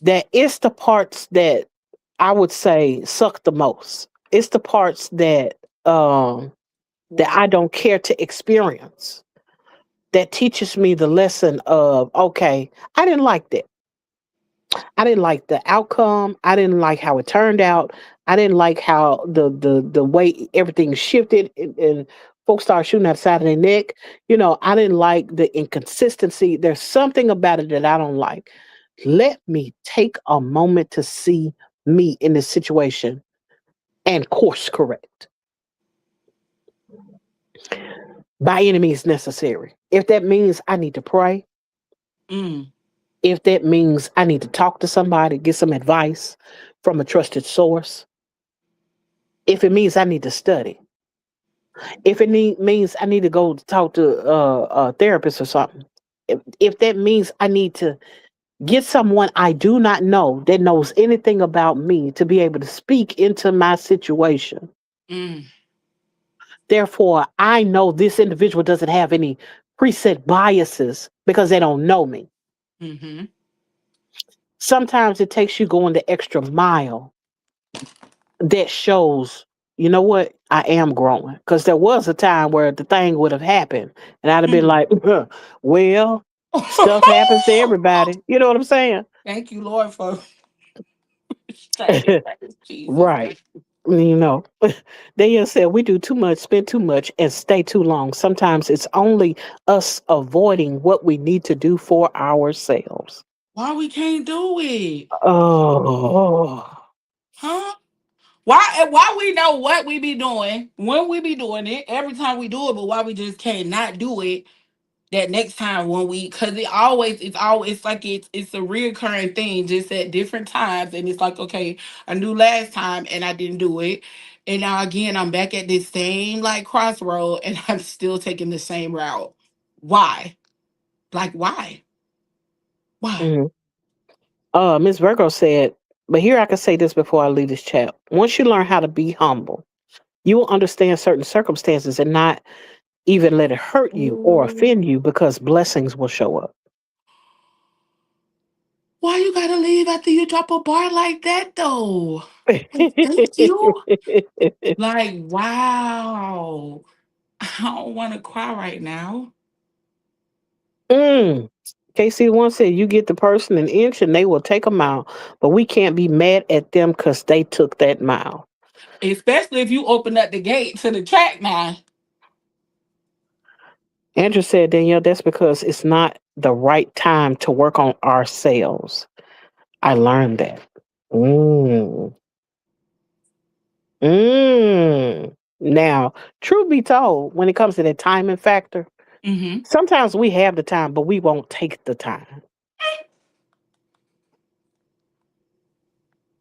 A: that it's the parts that I would say suck the most. It's the parts that I
B: Wow.
A: don't care to experience, that teaches me the lesson of, okay, I didn't like that. I didn't like the outcome. I didn't like how it turned out. I didn't like how the way everything shifted, and folks started shooting outside of their neck. I didn't like the inconsistency. There's something about it that I don't like. Let me take a moment to see me in this situation and course correct by any means necessary. If that means I need to pray,
B: Mm.
A: if that means I need to talk to somebody, get some advice from a trusted source, if it means I need to study, if it means I need to go talk to a therapist or something, if that means I need to get someone I do not know that knows anything about me to be able to speak into my situation.
B: Mm.
A: Therefore, I know this individual doesn't have any preset biases because they don't know me.
B: Mm-hmm.
A: Sometimes it takes you going the extra mile that shows, you know what, I am growing. Because there was a time where the thing would have happened and I'd have been
B: Mm.
A: like, well, stuff happens to everybody. You know what I'm saying?
B: Thank you, Lord, for saying that. Jesus.
A: Right. You know, they said we do too much, spend too much, and stay too long. Sometimes it's only us avoiding what we need to do for ourselves.
B: Why we can't do it?
A: Oh,
B: Huh? Why we know what we be doing, when we be doing it, every time we do it, but why we just can't not do it that next time when we, because it's like it's a reoccurring thing just at different times, and it's like, okay, I knew last time and I didn't do it, and now again I'm back at this same like crossroad and I'm still taking the same route. Why? Like why?
A: mhm. Miss Virgo said, but here I can say this before I leave this chat. Once you learn how to be humble, you will understand certain circumstances and not even let it hurt you or offend you because blessings will show up.
B: Why you gotta leave after you drop a bar like that though? Like, thank you. Like, wow. I don't want to cry right now.
A: Mm. KC one said you get the person an inch and they will take a mile, but we can't be mad at them because they took that mile.
B: Especially if you open up the gate to the track now.
A: Andrew said, Danielle, that's because it's not the right time to work on ourselves. I learned that. Mm. Mm. Now, truth be told, when it comes to that timing factor,
B: Mm-hmm.
A: sometimes we have the time, but we won't take the time.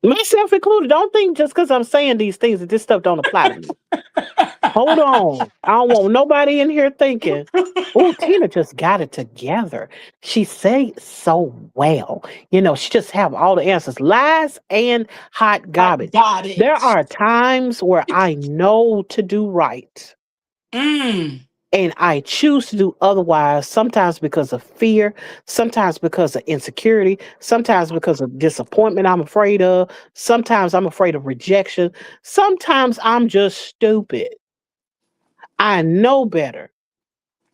A: Myself included. Don't think just because I'm saying these things that this stuff don't apply to me. Hold on. I don't want nobody in here thinking, oh, Tina just got it together. She say so well. She just have all the answers. Lies and hot
B: I
A: garbage.
B: got
A: There
B: it.
A: are times where I know to do right
B: Mm.
A: and I choose to do otherwise, sometimes because of fear, sometimes because of insecurity, sometimes because of disappointment I'm afraid of, sometimes I'm afraid of rejection, sometimes I'm just stupid. I know better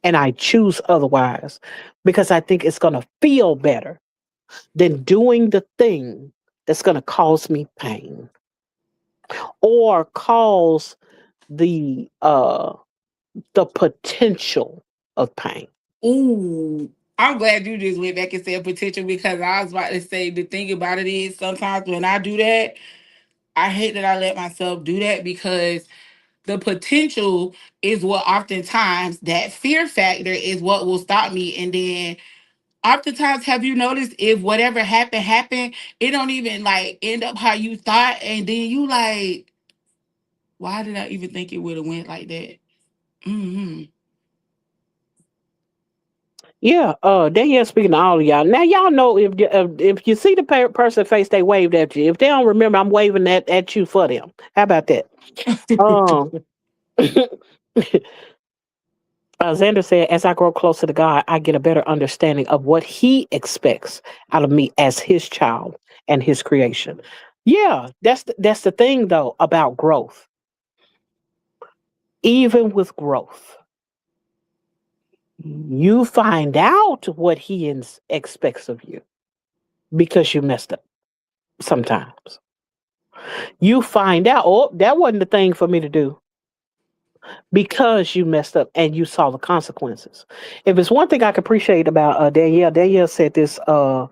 A: and I choose otherwise because I think it's going to feel better than doing the thing that's going to cause me pain or cause the potential of pain.
B: Ooh. I'm glad you just went back and said potential because I was about to say the thing about it is sometimes when I do that, I hate that I let myself do that because the potential is what oftentimes that fear factor is what will stop me. And then oftentimes, have you noticed if whatever happened, it don't even like end up how you thought, and then you like, why did I even think it would have went like that? Hmm.
A: Yeah, Danielle speaking to all of y'all. Now y'all know if you see the person face they waved at you. If they don't remember, I'm waving at you for them. How about that? Um, Xander said, as I grow closer to God, I get a better understanding of what He expects out of me as His child and His creation. Yeah, that's the thing though about growth. Even with growth, you find out what He expects of you because you messed up. Sometimes you find out, oh, that wasn't the thing for me to do because you messed up and you saw the consequences. If it's one thing I can appreciate about Danielle said this on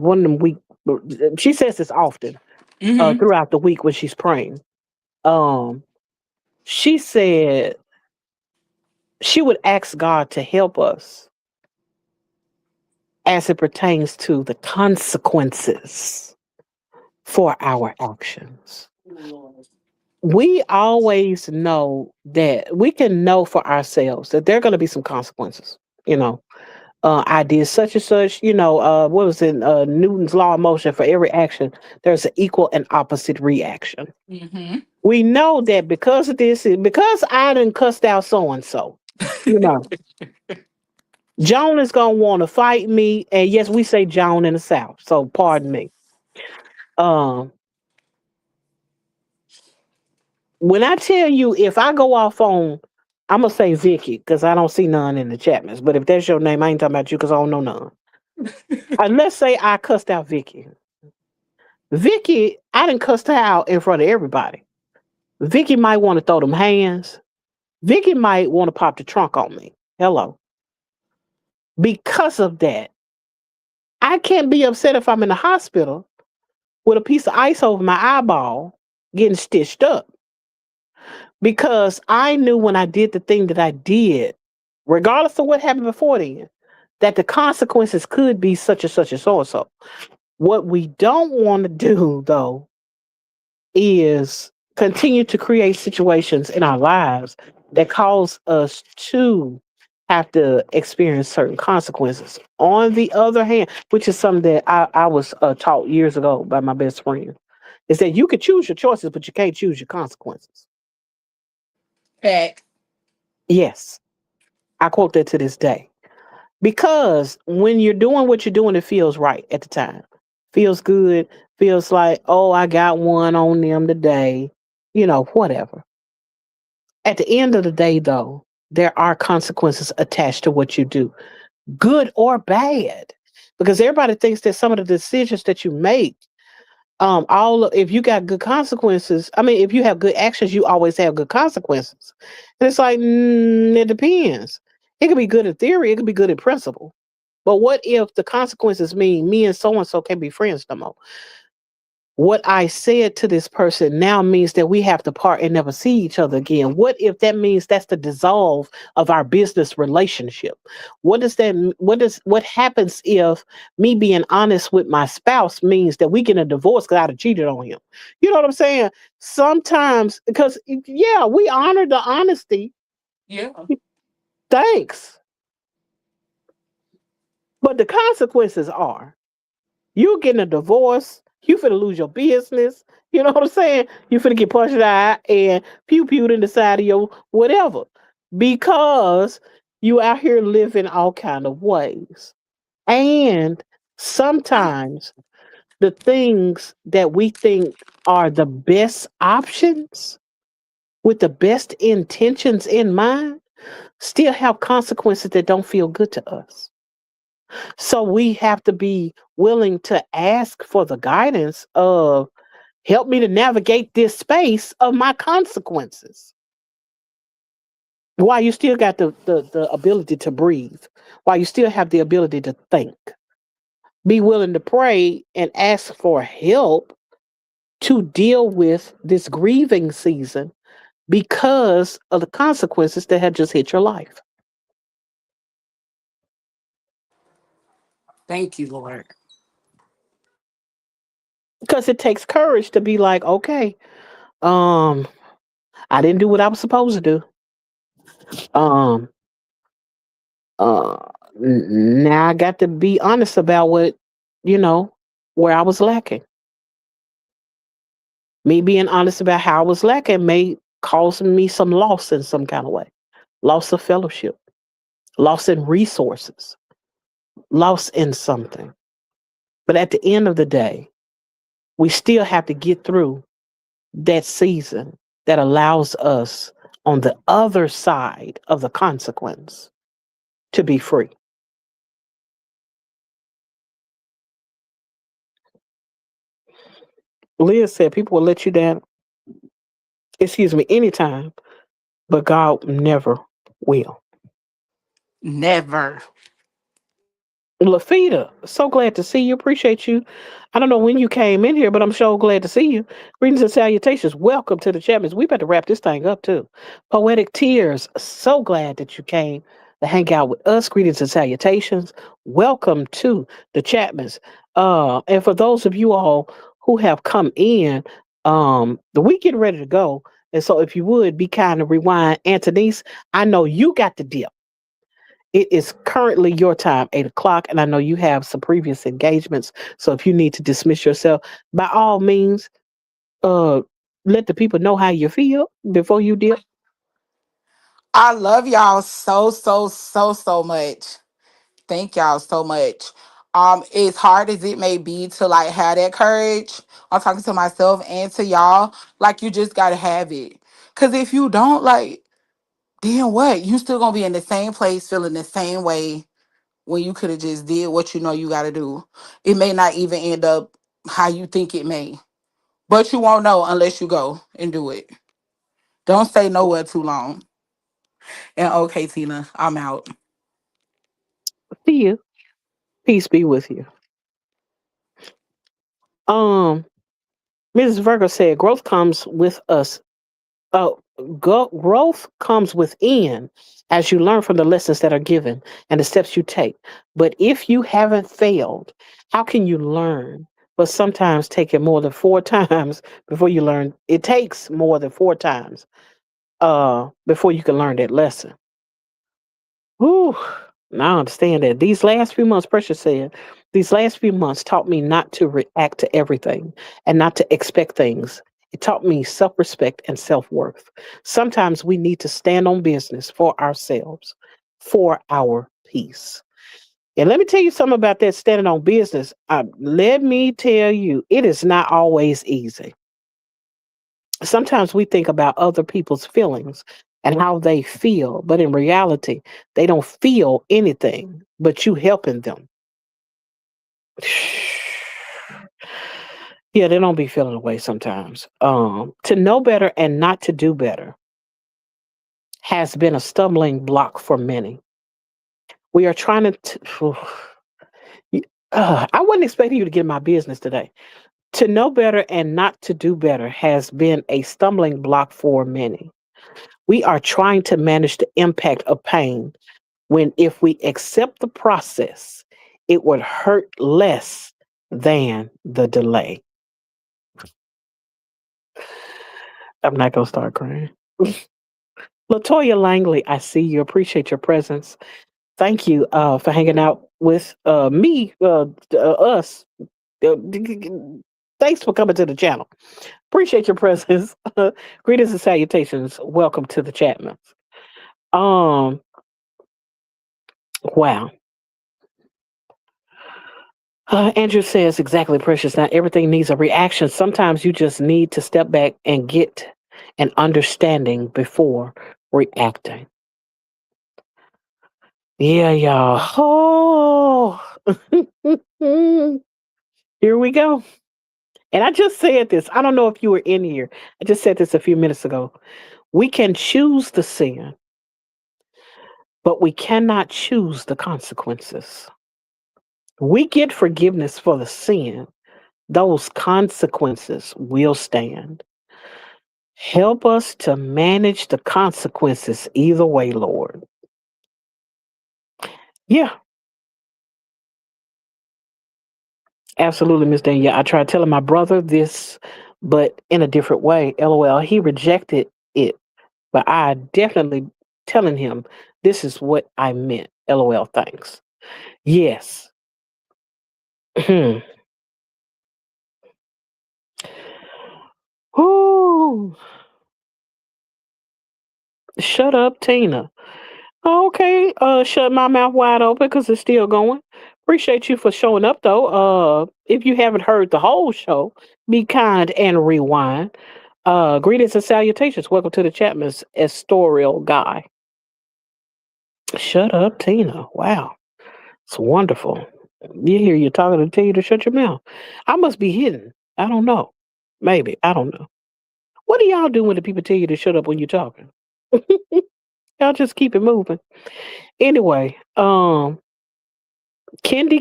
A: one of them week. She says this often
B: Hmm.
A: throughout the week when she's praying. Um, she said she would ask God to help us as it pertains to the consequences for our actions. We always know that we can know for ourselves that there are going to be some consequences, you know. I did such and such, what was it? Newton's law of motion: for every action, there's an equal and opposite reaction.
B: Mm-hmm.
A: We know that because of this, because I done cussed out so and so, you know, Joan is gonna want to fight me. And yes, we say Joan in the South, so pardon me. Um, when I tell you, if I go off on, I'm gonna say Vicky because I don't see none in the Chapmans. But if that's your name, I ain't talking about you because I don't know none. Let's say I cussed out Vicky. Vicky, I didn't cuss her out in front of everybody. Vicky might want to throw them hands. Vicky might want to pop the trunk on me. Hello. Because of that, I can't be upset if I'm in the hospital with a piece of ice over my eyeball getting stitched up because I knew when I did the thing that I did, regardless of what happened before then, that the consequences could be such and such and so and so. What we don't want to do, though, is continue to create situations in our lives that cause us to have to experience certain consequences. On the other hand, which is something that I was taught years ago by my best friend, is that you can choose your choices, but you can't choose your consequences.
B: Fact.
A: Yes, I quote that to this day. Because when you're doing what you're doing, it feels right at the time. Feels good, feels like, oh, I got one on them today, whatever. At the end of the day, though, there are consequences attached to what you do, good or bad. Because everybody thinks that some of the decisions that you make, if you got good consequences, I mean, if you have good actions, you always have good consequences. And it's like, it depends. It could be good in theory, it could be good in principle. But what if the consequences mean me and so can't be friends no more? What I said to this person now means that we have to part and never see each other again. What if that means that's the dissolve of our business relationship? What happens if me being honest with my spouse means that we get a divorce because I'd have cheated on him? You know what I'm saying? Sometimes, because yeah, we honor the honesty.
B: Yeah.
A: Thanks. But the consequences are you getting a divorce, you finna lose your business. You know what I'm saying? You finna get punched out and pew pewed in the side of your whatever. Because you out here living all kind of ways. And sometimes the things that we think are the best options with the best intentions in mind still have consequences that don't feel good to us. So we have to be willing to ask for the guidance of help me to navigate this space of my consequences. While you still got the ability to breathe, while you still have the ability to think, be willing to pray and ask for help to deal with this grieving season because of the consequences that had just hit your life.
B: Thank you, Lord.
A: Because it takes courage to be like, okay, um, I didn't do what I was supposed to do. Um, uh, now I got to be honest about you know, where I was lacking. Me being honest about how I was lacking may cause me some loss in some kind of way. Loss of fellowship, loss in resources, loss in something. But at the end of the day, we still have to get through that season that allows us on the other side of the consequence to be free. Leah said people will let you down, excuse me, anytime, but God never will.
B: Never.
A: Lafita, so glad to see you. Appreciate you. I don't know when you came in here, but I'm so glad to see you. Greetings and salutations. Welcome to the Chapmans. We better wrap this thing up too. Poetic Tears, so glad that you came to hang out with us. Greetings and salutations. Welcome to the Chapmans. And for those of you all who have come in, the week getting ready to go. And so if you would be kind to rewind, Antonice, I know you got the dip. It is currently your time, 8 o'clock, and I know you have some previous engagements. So if you need to dismiss yourself, by all means, uh, let the people know how you feel before you dip.
B: I love y'all so, so, so, so much. Thank y'all so much. As hard as it may be to like have that courage, I'm talking to myself and to y'all, like you just gotta have it. Cause if you don't, like, then what? You still gonna be in the same place, feeling the same way when you could have just did what you know you gotta do. It may not even end up how you think it may. But you won't know unless you go and do it. Don't stay nowhere too long. And okay, Tina, I'm out.
A: See you. Peace be with you. Um, Mrs. Virgo said, growth comes with us. Oh, growth comes within as you learn from the lessons that are given and the steps you take. But if you haven't failed, how can you learn? But sometimes taking more than four times before you learn. It takes more than four times before you can learn that lesson. Whew. Now I understand that. These last few months, Precious said, these last few months taught me not to react to everything and not to expect things. It taught me self respect and self worth. Sometimes we need to stand on business for ourselves, for our peace. And let me tell you something about that standing on business. Let me tell you, it is not always easy. Sometimes we think about other people's feelings and how they feel, but in reality, they don't feel anything but you helping them. Yeah, they don't be feeling away sometimes. To know better and not to do better has been a stumbling block for many. We are trying to. I wasn't expecting you to get in my business today. To know better and not to do better has been a stumbling block for many. We are trying to manage the impact of pain when if we accept the process, it would hurt less than the delay. I'm not going to start crying. Latoya Langley, I see you. Appreciate your presence. Thank you for hanging out with me, us. Thanks for coming to the channel. Appreciate your presence. Greetings and salutations. Welcome to the Chapmans. Um, wow. Andrew says exactly, Precious. Not everything needs a reaction. Sometimes you just need to step back and get an understanding before reacting. Yeah, y'all. Oh, here we go. And I just said this. I don't know if you were in here. I just said this a few minutes ago. We can choose the sin, but we cannot choose the consequences. We get forgiveness for the sin, those consequences will stand. Help us to manage the consequences either way, Lord. Yeah, absolutely, Miss Danielle. I tried telling my brother this, but in a different way. LOL. He rejected it, but I definitely telling him this is what I meant. LOL. Thanks. Yes. Ooh, shut up, Tina. Okay, shut my mouth wide open because it's still going. Appreciate you for showing up though. If you haven't heard the whole show, be kind and rewind. Greetings and salutations. Welcome to the Chapman's Estorial Guy. Shut up, Tina. Wow, it's wonderful. You hear you talking to tell you to shut your mouth. I must be hidden. I don't know. Maybe I don't know. What do y'all do when the people tell you to shut up when you're talking? Y'all just keep it moving. Anyway, Kendi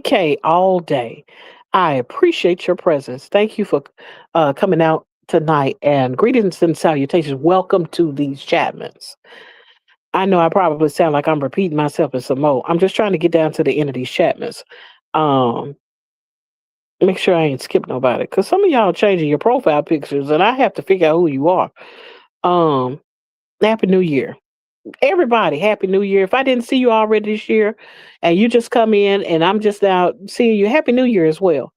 A: K all day. I appreciate your presence. Thank you for coming out tonight and greetings and salutations. Welcome to these Chapmans. I know I probably sound like I'm repeating myself in some more. I'm just trying to get down to the end of these Chapmans. Um, make sure I ain't skip nobody because some of y'all changing your profile pictures and I have to figure out who you are. Um, Happy New Year. Everybody, Happy New Year. If I didn't see you already this year and you just come in and I'm just now seeing you, Happy New Year as well.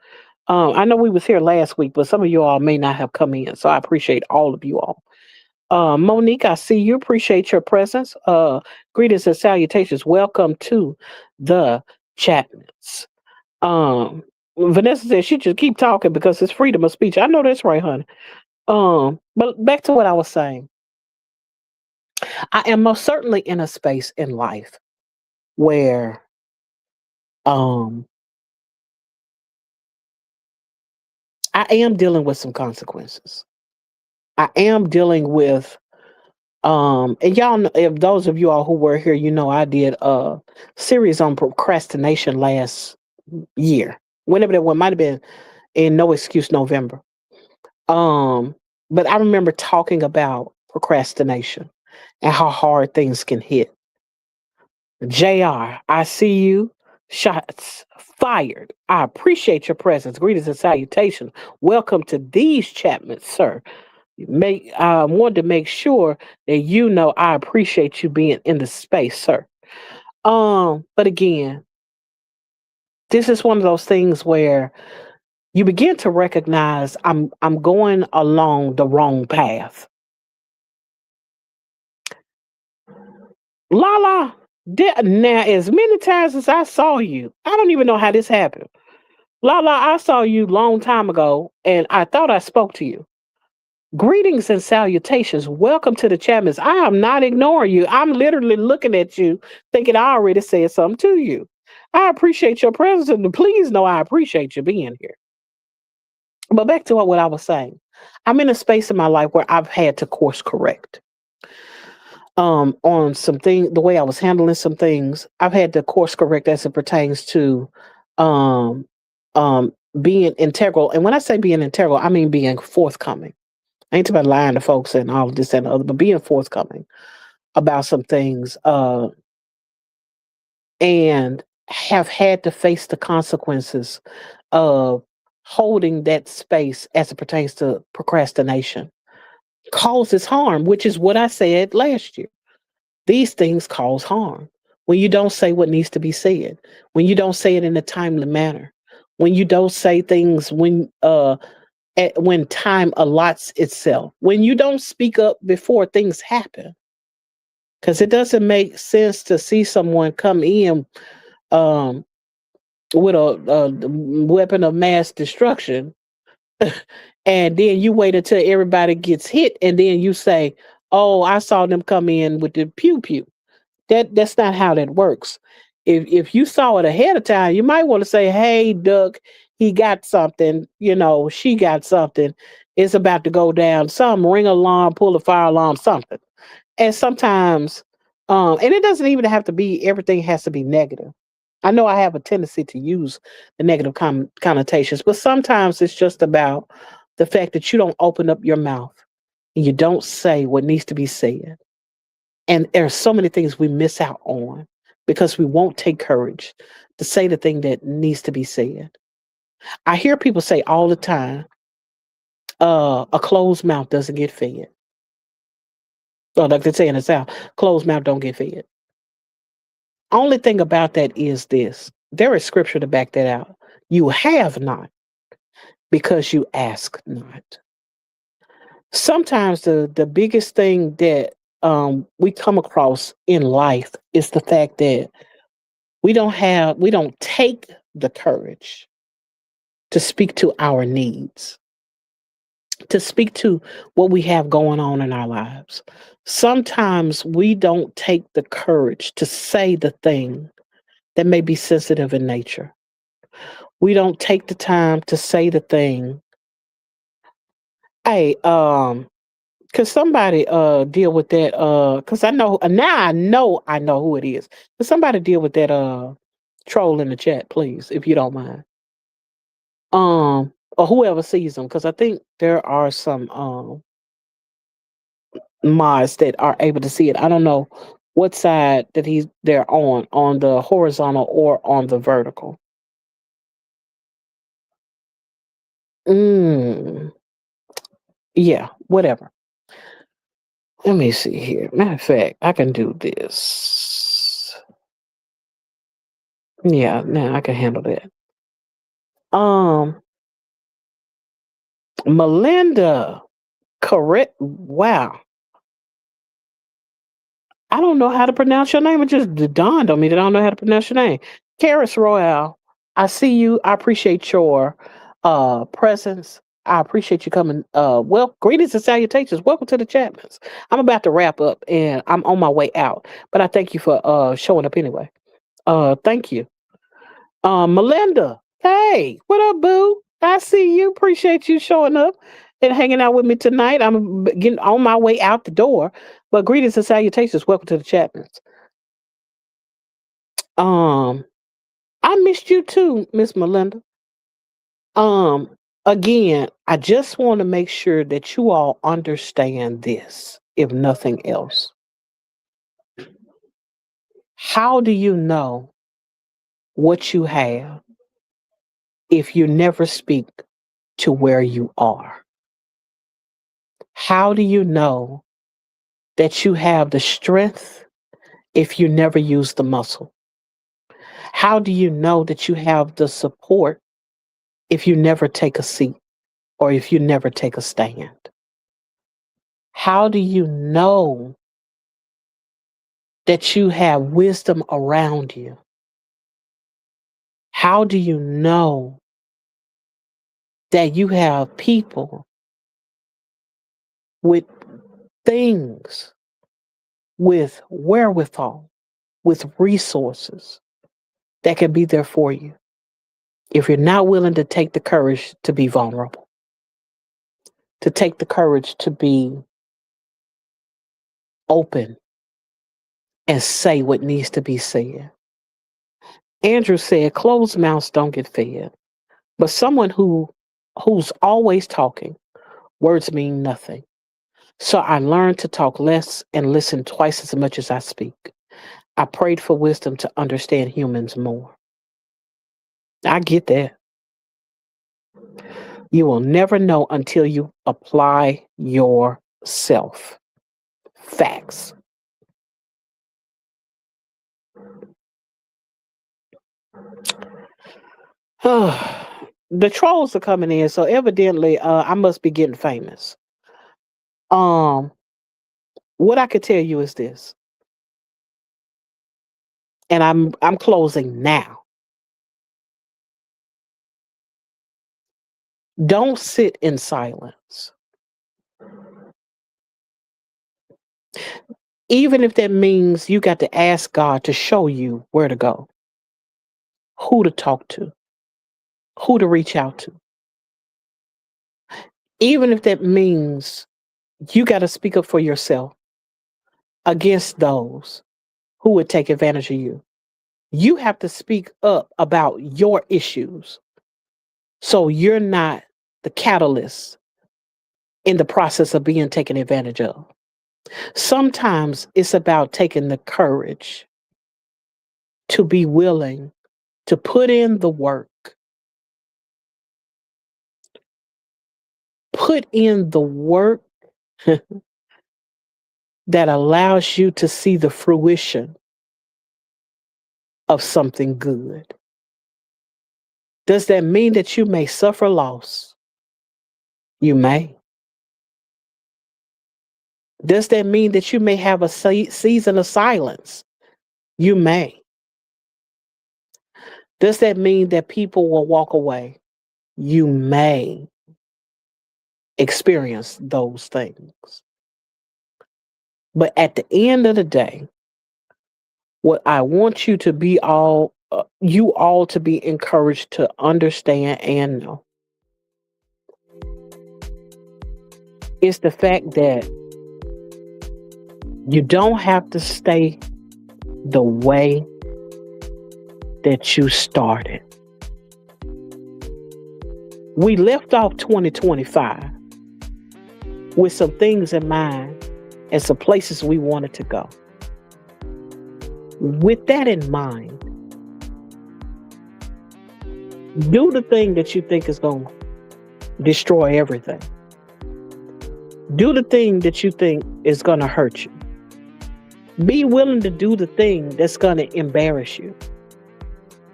A: I know we was here last week, but some of you all may not have come in. So I appreciate all of you all. Monique, I see you. Appreciate your presence. Greetings and salutations. Welcome to the Chapmans. Vanessa said she just keep talking because it's freedom of speech. I know that's right, honey. But back to what I was saying. I am most certainly in a space in life where um I am dealing with some consequences. I am dealing with and y'all know, if those of you all who were here, you know I did a series on procrastination last year. Whenever that one might have been in No Excuse November. Um but I remember talking about procrastination and how hard things can hit. JR, I see you. Shots fired. I appreciate your presence. Greetings and salutations. Welcome to these Chapman, sir. I wanted to make sure that you know I appreciate you being in the space, sir. But again, this is one of those things where you begin to recognize I'm going along the wrong path. Lala, now as many times as I saw you, I don't even know how this happened. Lala, I saw you long time ago, and I thought I spoke to you. Greetings and salutations. Welcome to the Chapmans. I am not ignoring you. I'm literally looking at you, thinking I already said something to you. I appreciate your presence, and please know I appreciate you being here. But back to what I was saying. I'm in a space in my life where I've had to course correct on something the way I was handling some things. I've had to course correct as it pertains to um um being integral. And when I say being integral, I mean being forthcoming. I ain't about lying to folks and all of this and the other, but being forthcoming about some things, and have had to face the consequences of holding that space as it pertains to procrastination causes harm, which is what I said last year. These things cause harm when you don't say what needs to be said, when you don't say it in a timely manner, when you don't say things when time allots itself, when you don't speak up before things happen. Because it doesn't make sense to see someone come in um, with a weapon of mass destruction, and then you wait until everybody gets hit, and then you say, "Oh, I saw them come in with the pew pew." That's not how that works. If you saw it ahead of time, you might want to say, "Hey, Duck, he got something. You know, she got something. It's about to go down. Some ring alarm, pull a fire alarm, something." And sometimes, and it doesn't even have to be everything has to be negative. I know I have a tendency to use the negative connotations, but sometimes it's just about the fact that you don't open up your mouth and you don't say what needs to be said. And there are so many things we miss out on because we won't take courage to say the thing that needs to be said. I hear people say all the time, a closed mouth doesn't get fed. Or like they say in the South, closed mouth don't get fed. Only thing about that is this. There is scripture to back that out. You have not because you ask not. Sometimes the biggest thing that we come across in life is the fact that we don't take the courage to speak to our needs, to speak to what we have going on in our lives. Sometimes we don't take the courage to say the thing that may be sensitive in nature. We don't take the time to say the thing. Hey, could somebody deal with that? Cause I know now I know who it is. Could somebody deal with that troll in the chat, please, if you don't mind? Or whoever sees them, because I think there are some mods that are able to see it. I don't know what side that they're on the horizontal or on the vertical. Mm, yeah, whatever. Let me see here. Matter of fact, I can do this. Yeah, now I can handle that. Um, Melinda, correct. Wow. I don't know how to pronounce your name. It just dawned on me that I don't know how to pronounce your name. Karis Royale, I see you. I appreciate your presence. I appreciate you coming. Well, greetings and salutations. Welcome to the Chapmans. I'm about to wrap up and I'm on my way out. But I thank you for showing up anyway. Thank you. Melinda, hey, what up, boo? I see you. Appreciate you showing up and hanging out with me tonight. I'm getting on my way out the door, but greetings and salutations. Welcome to the Chapmans. Um, I missed you too, Miss Melinda. Um, Again, I just want to make sure that you all understand this, if nothing else. How do you know what you have if you never speak to where you are? How do you know that you have the strength if you never use the muscle? How do you know that you have the support if you never take a seat or if you never take a stand? How do you know that you have wisdom around you? How do you know that you have people with things, with wherewithal, with resources that can be there for you if you're not willing to take the courage to be vulnerable, to take the courage to be open and say what needs to be said? Andrew said, closed mouths don't get fed, but someone who's always talking, words mean nothing. So I learned to talk less and listen twice as much as I speak. I prayed for wisdom to understand humans more. I get that. You will never know until you apply yourself. Facts. The trolls are coming in, so evidently I must be getting famous. Um, what I could tell you is this, and I'm closing now. Don't sit in silence. Even if that means you got to ask God to show you where to go, who to talk to, who to reach out to. Even if that means you got to speak up for yourself against those who would take advantage of you. You have to speak up about your issues so you're not the catalyst in the process of being taken advantage of. Sometimes it's about taking the courage to be willing to put in the work, put in the work that allows you to see the fruition of something good. Does that mean that you may suffer loss? You may. Does that mean that you may have a season of silence? You may. Does that mean that people will walk away? You may experience those things. But at the end of the day, what I want you to be you all to be encouraged to understand and know is the fact that you don't have to stay the way that you started. We left off 2025 with some things in mind and some places we wanted to go. With that in mind, do the thing that you think is going to destroy everything. Do the thing that you think is going to hurt you. Be willing to do the thing that's going to embarrass you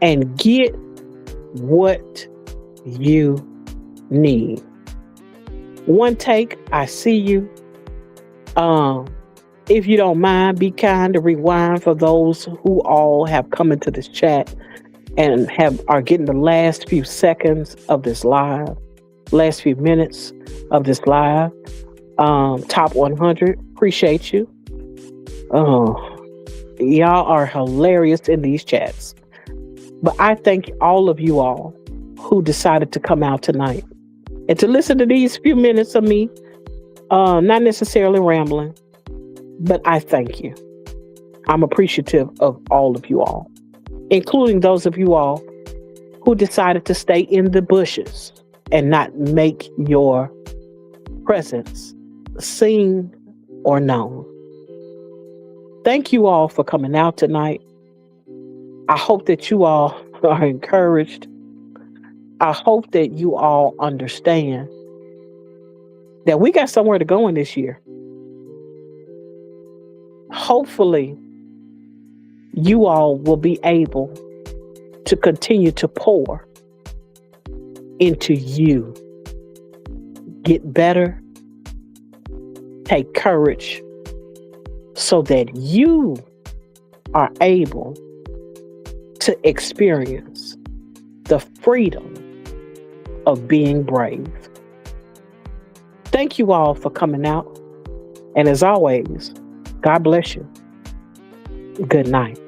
A: and get what you need. One take, I see you. If you don't mind, be kind to rewind for those who all have come into this chat and are getting the last few seconds of this live, last few minutes of this live. Top 100, appreciate you. Y'all are hilarious in these chats. But I thank all of you all who decided to come out tonight and to listen to these few minutes of me, not necessarily rambling, but I thank you. I'm appreciative of all of you all, including those of you all who decided to stay in the bushes and not make your presence seen or known. Thank you all for coming out tonight. I hope that you all are encouraged. I hope that you all understand that we got somewhere to go in this year. Hopefully, you all will be able to continue to pour into you. Get better. Take courage so that you are able to experience the freedom of being brave. Thank you all for coming out. And as always, God bless you. Good night.